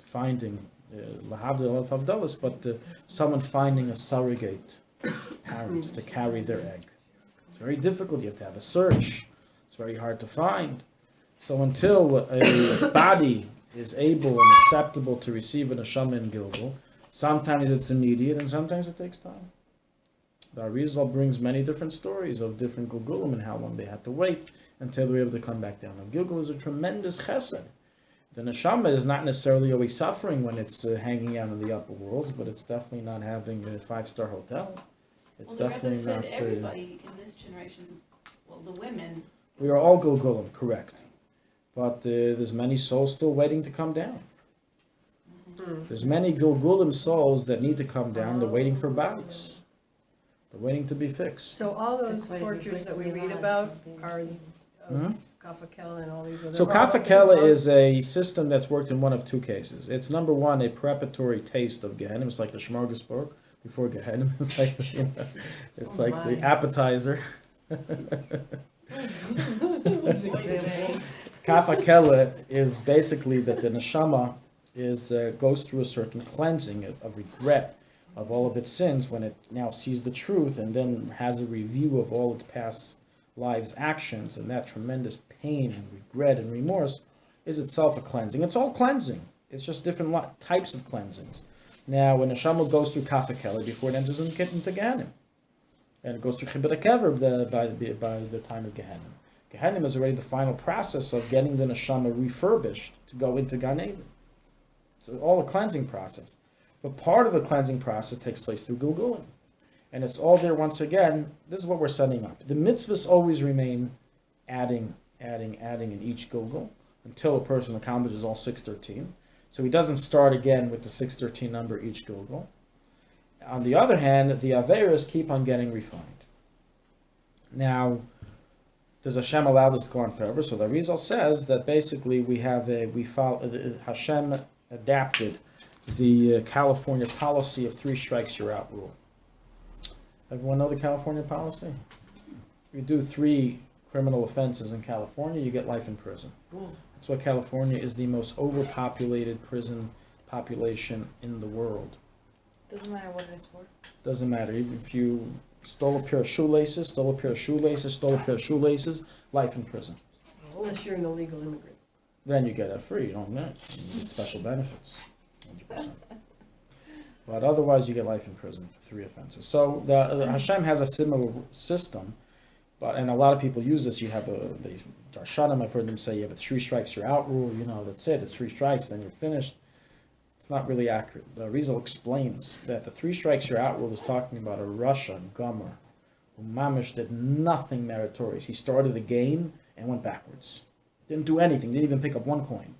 finding lahavdil of havdalas, but someone finding a surrogate parent to carry their egg. It's very difficult. You have to have a search. It's very hard to find. So until a body is able and acceptable to receive an neshama in Gilgul, sometimes it's immediate and sometimes it takes time. The Arizal brings many different stories of different Gilgulim and how long they had to wait until they were able to come back down. Now, Gilgul is a tremendous chesed. The neshama is not necessarily always suffering when it's hanging out in the upper worlds, but it's definitely not having a 5-star hotel. It's Well, the Rebbe definitely said not. everybody in this generation, well, the women, We are all Gilgulim, correct. But there's many souls still waiting to come down. There's many Gilgulim souls that need to come down. They're waiting for bodies. They're waiting to be fixed. So all those That's why tortures that we everybody's read alive, about something. are Hmm? kafakela and all these other. So kafakela is a system that's worked in one of two cases. It's number one, a preparatory taste of Gehenna. It's like the smorgasbord before Gehenna. It's like, it's like the appetizer. Kafakela is basically that the neshama goes through a certain cleansing of regret of all of its sins when it now sees the truth and then has a review of all its past lives' actions, and that tremendous pain and regret and remorse is itself a cleansing. It's all cleansing. It's just different types of cleansings. Now, when neshama goes through kafakela before it enters into Gehenna, and it goes through chibur kever by the time of Gehenna. Gehenna is already the final process of getting the neshama refurbished to go into Gan Eden. It's all a cleansing process. But part of the cleansing process takes place through Gilgulim. And it's all there once again. This is what we're setting up. The mitzvahs always remain adding in each Gilgul until a person accomplishes all 613. So he doesn't start again with the 613 number each Gilgul. On the other hand, the Averas keep on getting refined. Now, does Hashem allow this to go on forever? So the Arizal says that basically Hashem adapted the California policy of 3 strikes you're out rule. Everyone know the California policy? You do 3 criminal offenses in California, you get life in prison. That's why California is the most overpopulated prison population in the world. doesn't matter what it is for. Doesn't matter. Even if you stole a pair of shoelaces, stole a pair of shoelaces, life in prison. Unless you're an illegal immigrant. Then you get it free. You don't get special benefits. 100%. But otherwise, you get life in prison for 3 offenses. So the Hashem has a similar system, and a lot of people use this. You have the Darshanim, I've heard them say, you have a 3 strikes you're out rule. That's it. It's 3 strikes, then you're finished. It's not really accurate. The Arizal explains that the 3 strikes you're out rule is talking about a Russia, Gomer, who Mamish did nothing meritorious. He started the game and went backwards. Didn't do anything. Didn't even pick up 1 coin.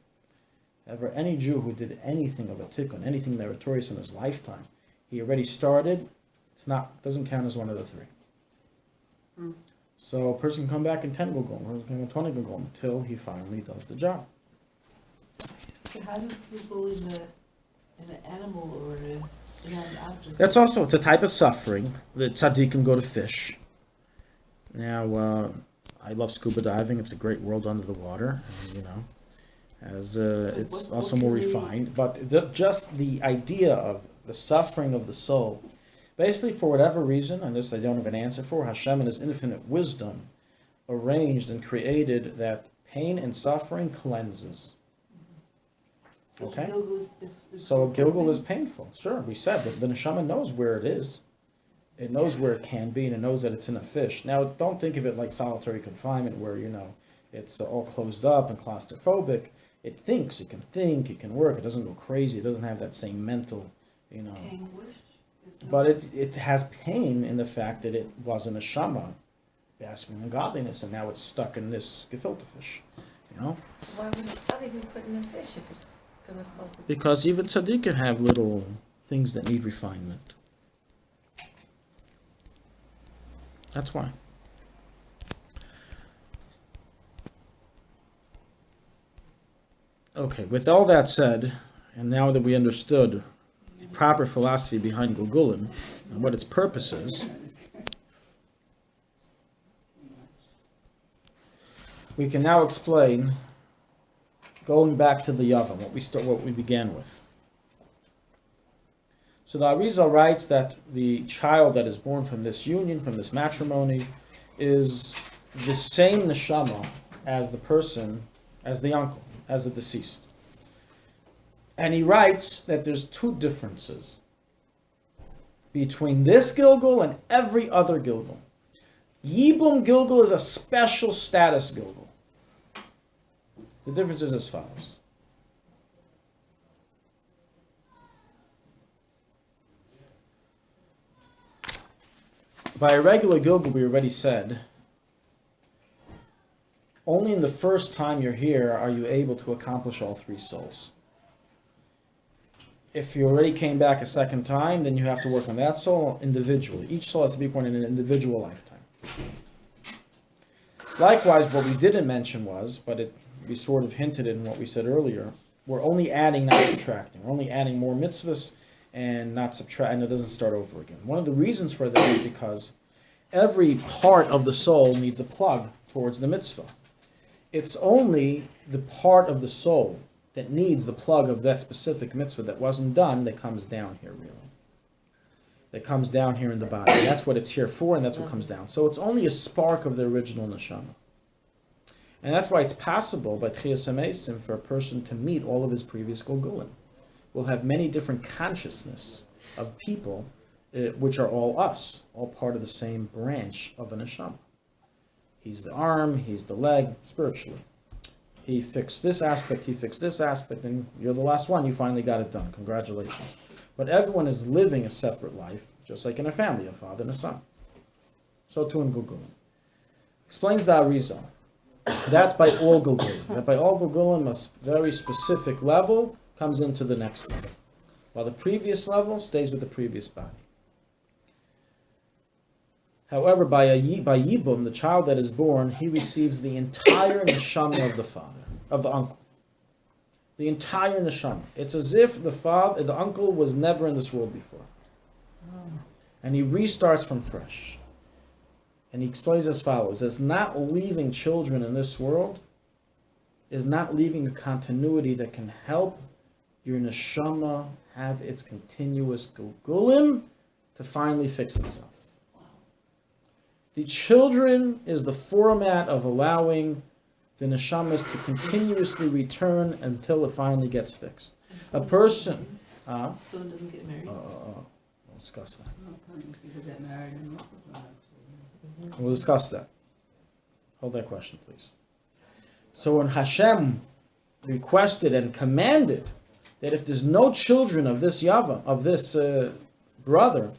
Ever any Jew who did anything of a tikkun, anything meritorious in his lifetime, he already started It's not, doesn't count as one of the three. So a person can come back in 10 Gulgulim, or can go 20 Gulgulim, until he finally does the job. So how do people in the animal or in an object? That's also, it's a type of suffering. The tzaddikim go to fish. Now, I love scuba diving. It's a great world under the water, and, you know, as it's also more refined. But just the idea of the suffering of the soul, basically for whatever reason, and this I don't have an answer for, Hashem in His infinite wisdom arranged and created that pain and suffering cleanses. So Okay. Gilgul is So a Gilgul is painful. Sure, we said that the neshama knows where it is. It knows where it can be, and it knows that it's in a fish. Now, don't think of it like solitary confinement where, you know, it's all closed up and claustrophobic. It thinks, it can work. It doesn't go crazy. It doesn't have that same mental, you know. anguish. But it has pain in the fact that it was a neshama basking in godliness, and now it's stuck in this gefilte fish, you know. Why would tzaddik be put in a fish if it's gonna cause the... Because even tzaddikim have little things that need refinement. That's why. Okay, with all that said, and now that we understood the proper philosophy behind Gulgulim and what its purpose is, we can now explain, going back to the Yavam, what we began with. So the Arizal writes that the child that is born from this union, from this matrimony, is the same neshama as the person, as the uncle, as the deceased. And he writes that there's two differences between this Gilgul and every other Gilgul. Yibum Gilgul is a special status Gilgul. The difference is as follows. By a regular Gilgul, we already said, only in the first time you're here are you able to accomplish all three souls. If you already came back a second time, then you have to work on that soul individually. Each soul has to be born in an individual lifetime. Likewise, what we didn't mention was, but we sort of hinted in what we said earlier, we're only adding, not subtracting. We're only adding more mitzvahs and not subtract, and it doesn't start over again. One of the reasons for that is because every part of the soul needs a plug towards the mitzvah. It's only the part of the soul that needs the plug of that specific mitzvah that wasn't done that comes down here, really. That comes down here in the body. That's what it's here for, and that's what comes down. So it's only a spark of the original neshama. And that's why it's possible by Tchias HaMesim for a person to meet all of his previous Gulgulim. We'll have many different consciousness of people, which are all us, all part of the same branch of a neshama. He's the arm, he's the leg, spiritually. He fixed this aspect, he fixed this aspect, and you're the last one, you finally got it done. Congratulations. But everyone is living a separate life, just like in a family, a father and a son. So too in Gulgulim. Explains the Arizal. That's by all Gulgulim. That by all Gulgulim, a very specific level comes into the next level, while the previous level stays with the previous body. However, by Yibum, the child that is born, he receives the entire neshama of the father, of the uncle. The entire neshama. It's as if the uncle was never in this world before. And he restarts from fresh. And he explains as follows, as not leaving children in this world is not leaving a continuity that can help your neshama have its continuous Gulgulim to finally fix itself. The children is the format of allowing the neshamas to continuously return until it finally gets fixed. A person... Someone doesn't get married. We'll discuss that. People get married and multiply. We'll discuss that. Hold that question, please. So when Hashem requested and commanded that if there's no children of this Yava, of this brother,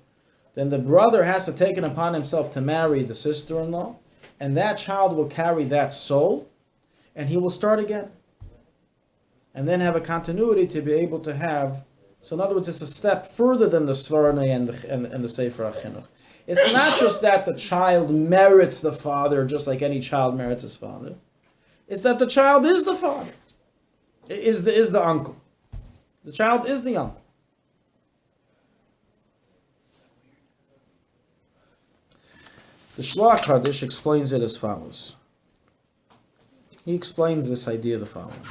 then the brother has to take it upon himself to marry the sister-in-law, and that child will carry that soul, and he will start again. And then have a continuity to be able to have So in other words, it's a step further than the Svarna and the Sefer HaChinuch. It's not just that the child merits the father just like any child merits his father. It's that the child is the father, is the uncle. The child is the uncle. The Shlach Hadash explains it as follows. He explains this idea the following.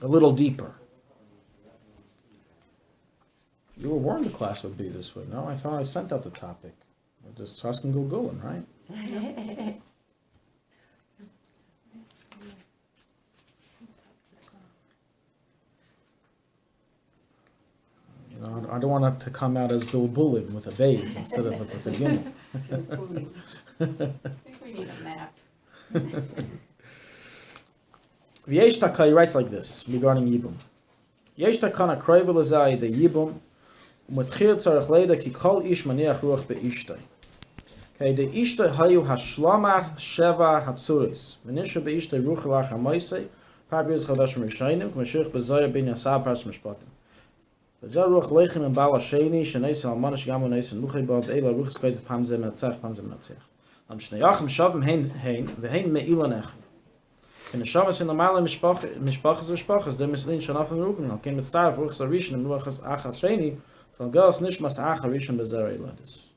A little deeper. You were warned the class would be this way. No, I thought I sent out the topic. We're discussing Gulgulim, right? You know, I don't want it to come out as Bulbulim with a base instead of with a gimel. I think we need a map. V'yeshtaka, he writes like this regarding Yibum. Yeshtaka kroivel azai de Yibum u'matchil tzarech leida ki kol ish maniach ruach be'ishtay. Okay, the ishtay hayu hashlamas sheva hatzuris. V'nisha be'ishtay ruach lach ha'moisei parbiz chadash m'rishayim k'mashich b'zaya bin yasab pas mishpatim. V'zah ruach leichem and bala sheni sheneis al-mana shgamu neis and luchei ba'ad eila ruach skaitet pamzeh menatzach pamzeh menatzach. Am shneyachim shavim hein v'hein me'ilan echem. In the Shabbos in the Mala Mishpachas, the Mislin Shanaf and Ruben, came with Star for Xarishan and Ruachas Achas Sheni, so girls Nishmas Acharishan Bezerei Ladis.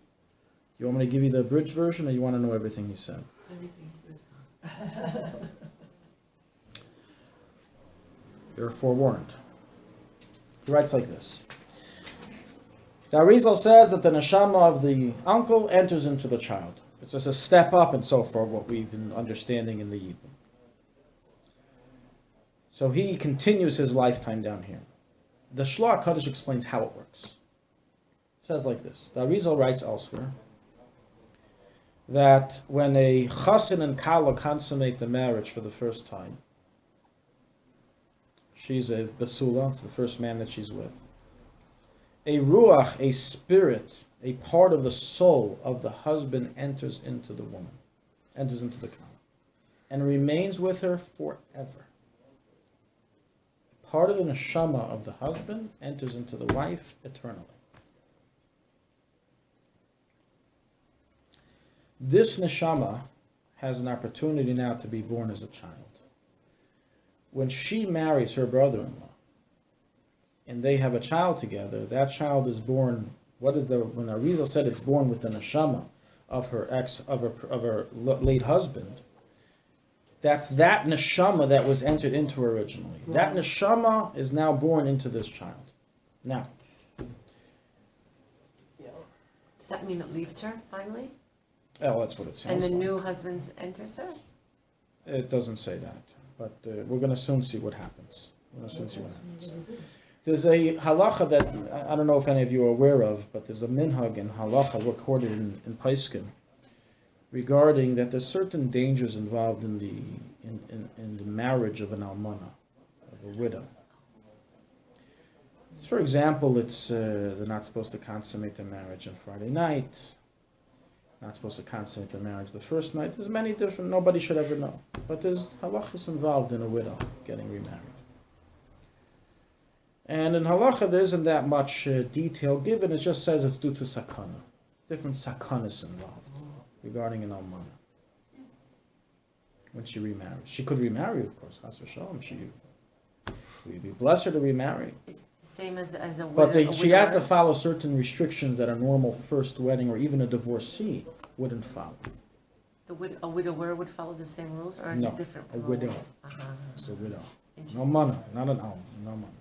You want me to give you the abridged version, or you want to know everything he said? Everything. You're forewarned. He writes like this. The Arizal says that the neshama of the uncle enters into the child. It's just a step up and so forth, what we've been understanding in the Yibum. So he continues his lifetime down here. The Shlach Hadash explains how it works. It says like this. The Arizal writes elsewhere that when a chassan and kala consummate the marriage for the first time, she's a basula, it's the first man that she's with. A ruach, a spirit, a part of the soul of the husband enters into the woman, enters into the kala, and remains with her forever. Part of the neshama of the husband enters into the wife eternally. This neshama has an opportunity now to be born as a child. When she marries her brother-in-law, and they have a child together, that child is born. When Arizal said it's born with the neshama of her late husband, that's that neshama that was entered into her originally. Right. That neshama is now born into this child. Now. Does that mean it leaves her finally? Oh, that's what it sounds like. And the new husband enters her? It doesn't say that, but we're going to soon see what happens. There's a halacha that, I don't know if any of you are aware of, but there's a minhag in halacha recorded in Paiskin, regarding that there's certain dangers involved in the marriage of an almana, of a widow. For example, it's they're not supposed to consummate their marriage on Friday night, not supposed to consummate their marriage the first night. There's many different, nobody should ever know. But there's halachas involved in a widow getting remarried. And in halacha there isn't that much detail given, it just says it's due to sakana. Different sakanas involved regarding an almana when she remarries. She could remarry, of course. Chas v'shalom. We'd be blessed her to remarry. It's the same as a widow. But she has to follow certain restrictions that a normal first wedding or even a divorcee wouldn't follow. A widower would follow the same rules, or is it different? No, a widow. Uh-huh. It's a widow. No mana, not an alma, no mana.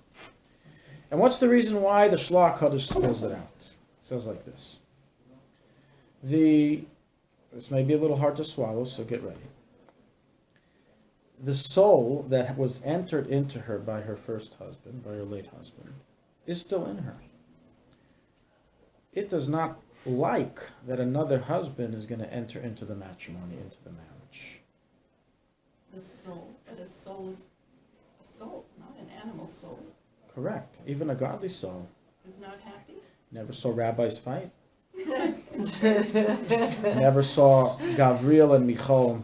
And what's the reason why the Shlach Hadash spells it out? It says like this. This may be a little hard to swallow, so get ready. The soul that was entered into her by her first husband, by her late husband, is still in her. It does not like that another husband is going to enter into the matrimony, into the marriage. The soul, but a soul is a soul, not an animal soul. Correct. Even a godly soul. Is not happy? Never saw rabbis fight. Never saw Gavriel and Michal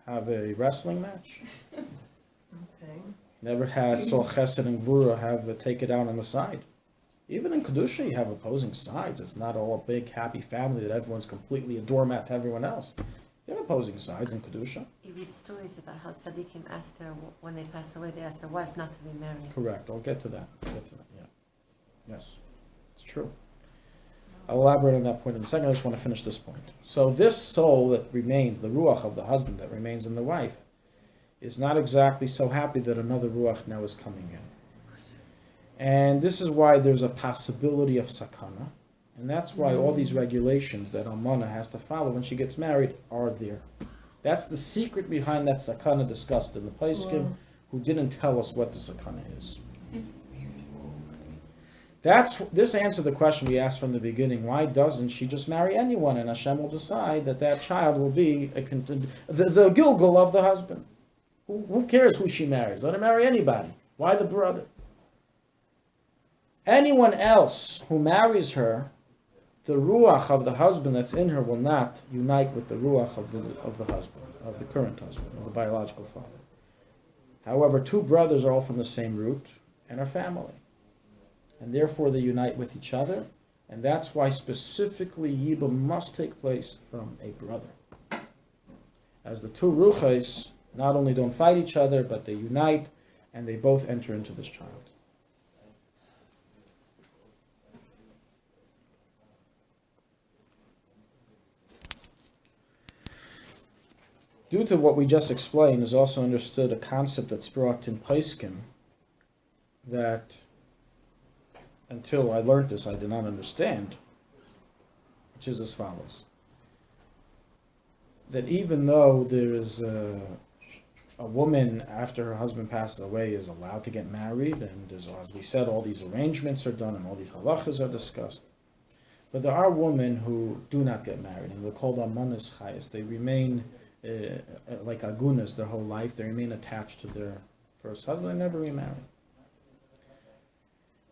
have a wrestling match. Okay. Never saw Chesed and Gvura have take it out on the side. Even in Kedusha, you have opposing sides. It's not all a big, happy family that everyone's completely a doormat to everyone else. You have opposing sides in Kedusha. You read stories about how tzaddikim asked their, when they passed away, they asked their wives not to be married. Correct. I'll get to that. Yeah. Yes. It's true. I'll elaborate on that point in a second. I just want to finish this point. So this soul that remains, the ruach of the husband that remains in the wife, is not exactly so happy that another ruach now is coming in. And this is why there's a possibility of sakana. And that's why all these regulations that Almana has to follow when she gets married are there. That's the secret behind that sakana discussed in the Paiskim, who didn't tell us what the sakana is. This answers the question we asked from the beginning. Why doesn't she just marry anyone and Hashem will decide that child will be the Gilgal of the husband? Who cares who she marries? Let her marry anybody. Why the brother? Anyone else who marries her, the ruach of the husband that's in her will not unite with the ruach of the husband, of the current husband, of the biological father. However, two brothers are all from the same root and are family. And therefore they unite with each other. And that's why specifically Yibum must take place from a brother. As the two ruchas not only don't fight each other, but they unite and they both enter into this child. Due to what we just explained, is also understood a concept that's brought in Paiskim that until I learned this, I did not understand, which is as follows. That even though there is a woman after her husband passes away is allowed to get married, and as we said, all these arrangements are done and all these halachas are discussed, but there are women who do not get married, and they're called almanas chayes. They remain like agunas their whole life. They remain attached to their first husband. They never remarry.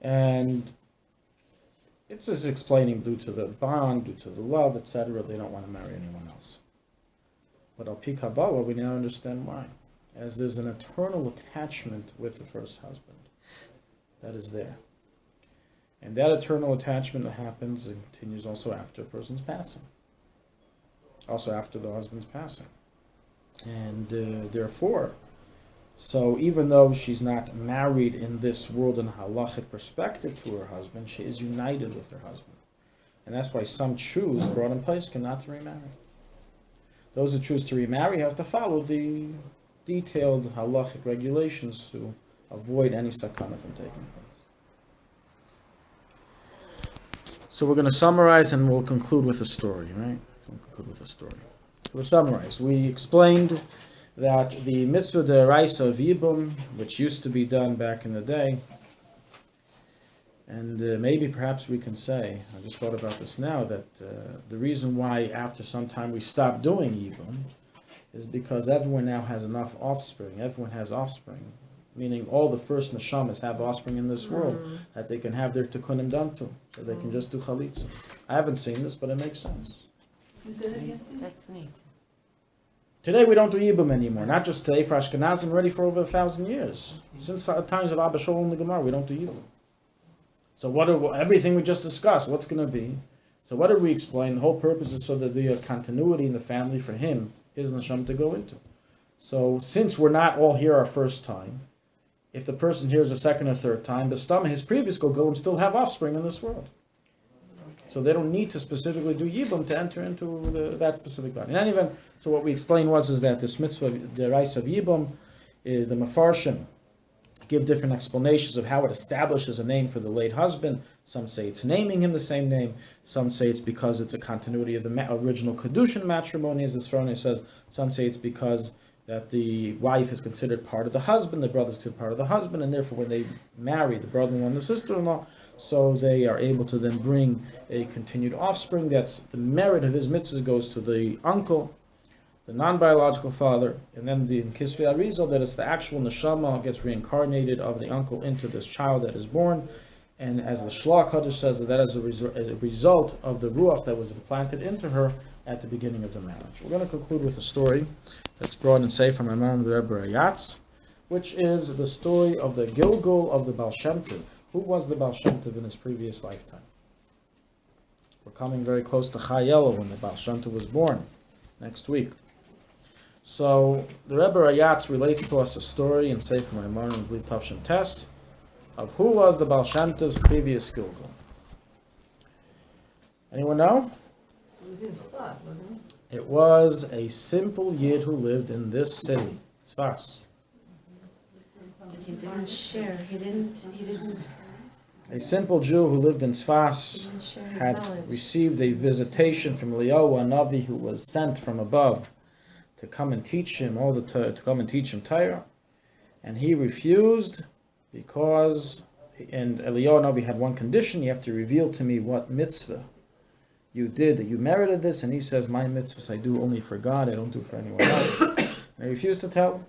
And it's just explaining due to the bond, due to the love, etc. They don't want to marry anyone else. But al pi Kabbalah, we now understand why. As there's an eternal attachment with the first husband that is there. And that eternal attachment that happens and continues also after a person's passing. Also after the husband's passing. And therefore, so even though she's not married in this world in a halachic perspective to her husband, she is united with her husband. And that's why some choose, brought in place, not to remarry. Those who choose to remarry have to follow the detailed halachic regulations to avoid any sakana from taking place. So we're going to summarize and we'll conclude with a story, right? We'll conclude with a story. So we'll summarize. We explained that the mitzvah d'oraisa of Yibum, which used to be done back in the day, and maybe perhaps we can say, I just thought about this now, that the reason why after some time we stopped doing Yibum is because everyone now has enough offspring. Everyone has offspring, meaning all the first neshamas have offspring in this world that they can have their tikkunim done to, so they can just do chalitza. I haven't seen this, but it makes sense. That's neat. Today we don't do Yibum anymore. Not just today for Ashkenazim, already for over 1,000 years. Since the times of Abba Shaul and the Gemara, we don't do Yibum. So everything we just discussed, what's going to be? So what did we explain? The whole purpose is so that there be a continuity in the family for him, his neshama to go into. So since we're not all here our first time, if the person here is a second or third time, but his previous Gogulim still have offspring in this world. So they don't need to specifically do Yibum to enter into that specific body. In any event, so what we explained is that this mitzvah, the rice of Yibum, the Mefarshim give different explanations of how it establishes a name for the late husband. Some say it's naming him the same name. Some say it's because it's a continuity of the original Kedushin matrimony, as the Sforno says. Some say it's because that the wife is considered part of the husband, the brother is considered part of the husband, and therefore when they marry the brother-in-law and the sister-in-law, so they are able to then bring a continued offspring. That's the merit of his mitzvah goes to the uncle, the non-biological father, and then in Kisvei Arizal, that it's the actual neshama gets reincarnated of the uncle into this child that is born. And as the Shlach Kaddish says, that is a result of the ruach that was implanted into her at the beginning of the marriage. We're going to conclude with a story that's brought in say from Imam the Rebbe Rayatz, which is the story of the Gilgul of the Baal Shem Tov. Who was the Baal Shem Tov in his previous lifetime? We're coming very close to Chayela when the Baal Shem Tov was born, next week. So the Rebbe Rayatz relates to us a story in Sefer Maimon and Bli Tavshin Tes of who was the Baal Shem Tov's previous Gilgul. Anyone know? It was his spot, wasn't it? It was a simple Yid who lived in this city, Tzfas. He didn't share, he didn't A simple Jew who lived in Tzfas share his had knowledge. received a visitation from Eliyahu Hanavi, who was sent from above to come and teach him to come and teach him Torah, and he refused because, and Eliyahu Hanavi had one condition: you have to reveal to me what mitzvah you did, that you merited this. And he says, my mitzvahs I do only for God, I don't do for anyone else. And he refused to tell him.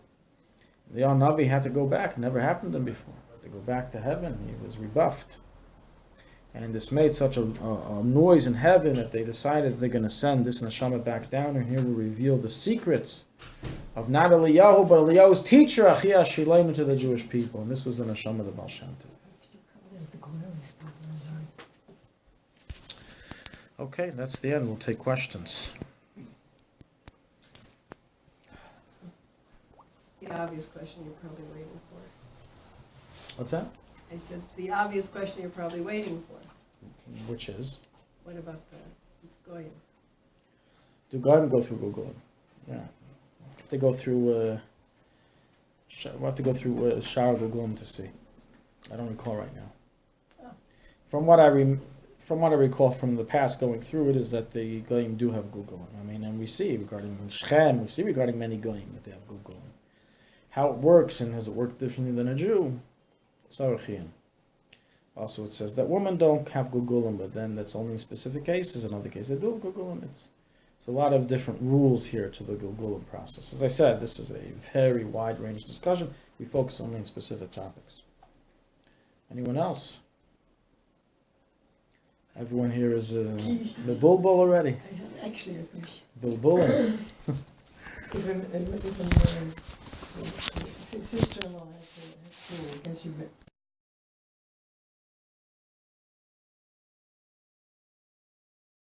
Eliyahu Hanavi had to go back. It never happened to him before. To go back to heaven, he was rebuffed. And this made such a noise in heaven that they decided they're going to send this neshama back down, and here will reveal the secrets of not Eliyahu, but Eliyahu's teacher, Achia Shileinu, to the Jewish people. And this was the neshama of the Baal Shem Tov. Okay, that's the end. We'll take questions. The obvious question you're probably waiting for. What's that? I said, the obvious question you're probably waiting for. Which is? What about the Goyim? Do Goyim go through Google? Yeah. If they go through, we'll have to go through Shara Googlim to see. I don't recall right now. Oh. From what I recall from the past going through it is that the Goyim do have Google. I mean, and we see regarding Shechem, we see regarding many Goyim that they have Google. How it works, and has it worked differently than a Jew? Saruchim. Also, it says that women don't have Gugulim, but then that's only in specific cases. In other cases, they do have Gugulim. It's a lot of different rules here to the Gugulim process. As I said, this is a very wide-range discussion. We focus only on specific topics. Anyone else? Everyone here is the bulbul already. Actually, I think Bulbuling. even sister-in-law has to, I guess you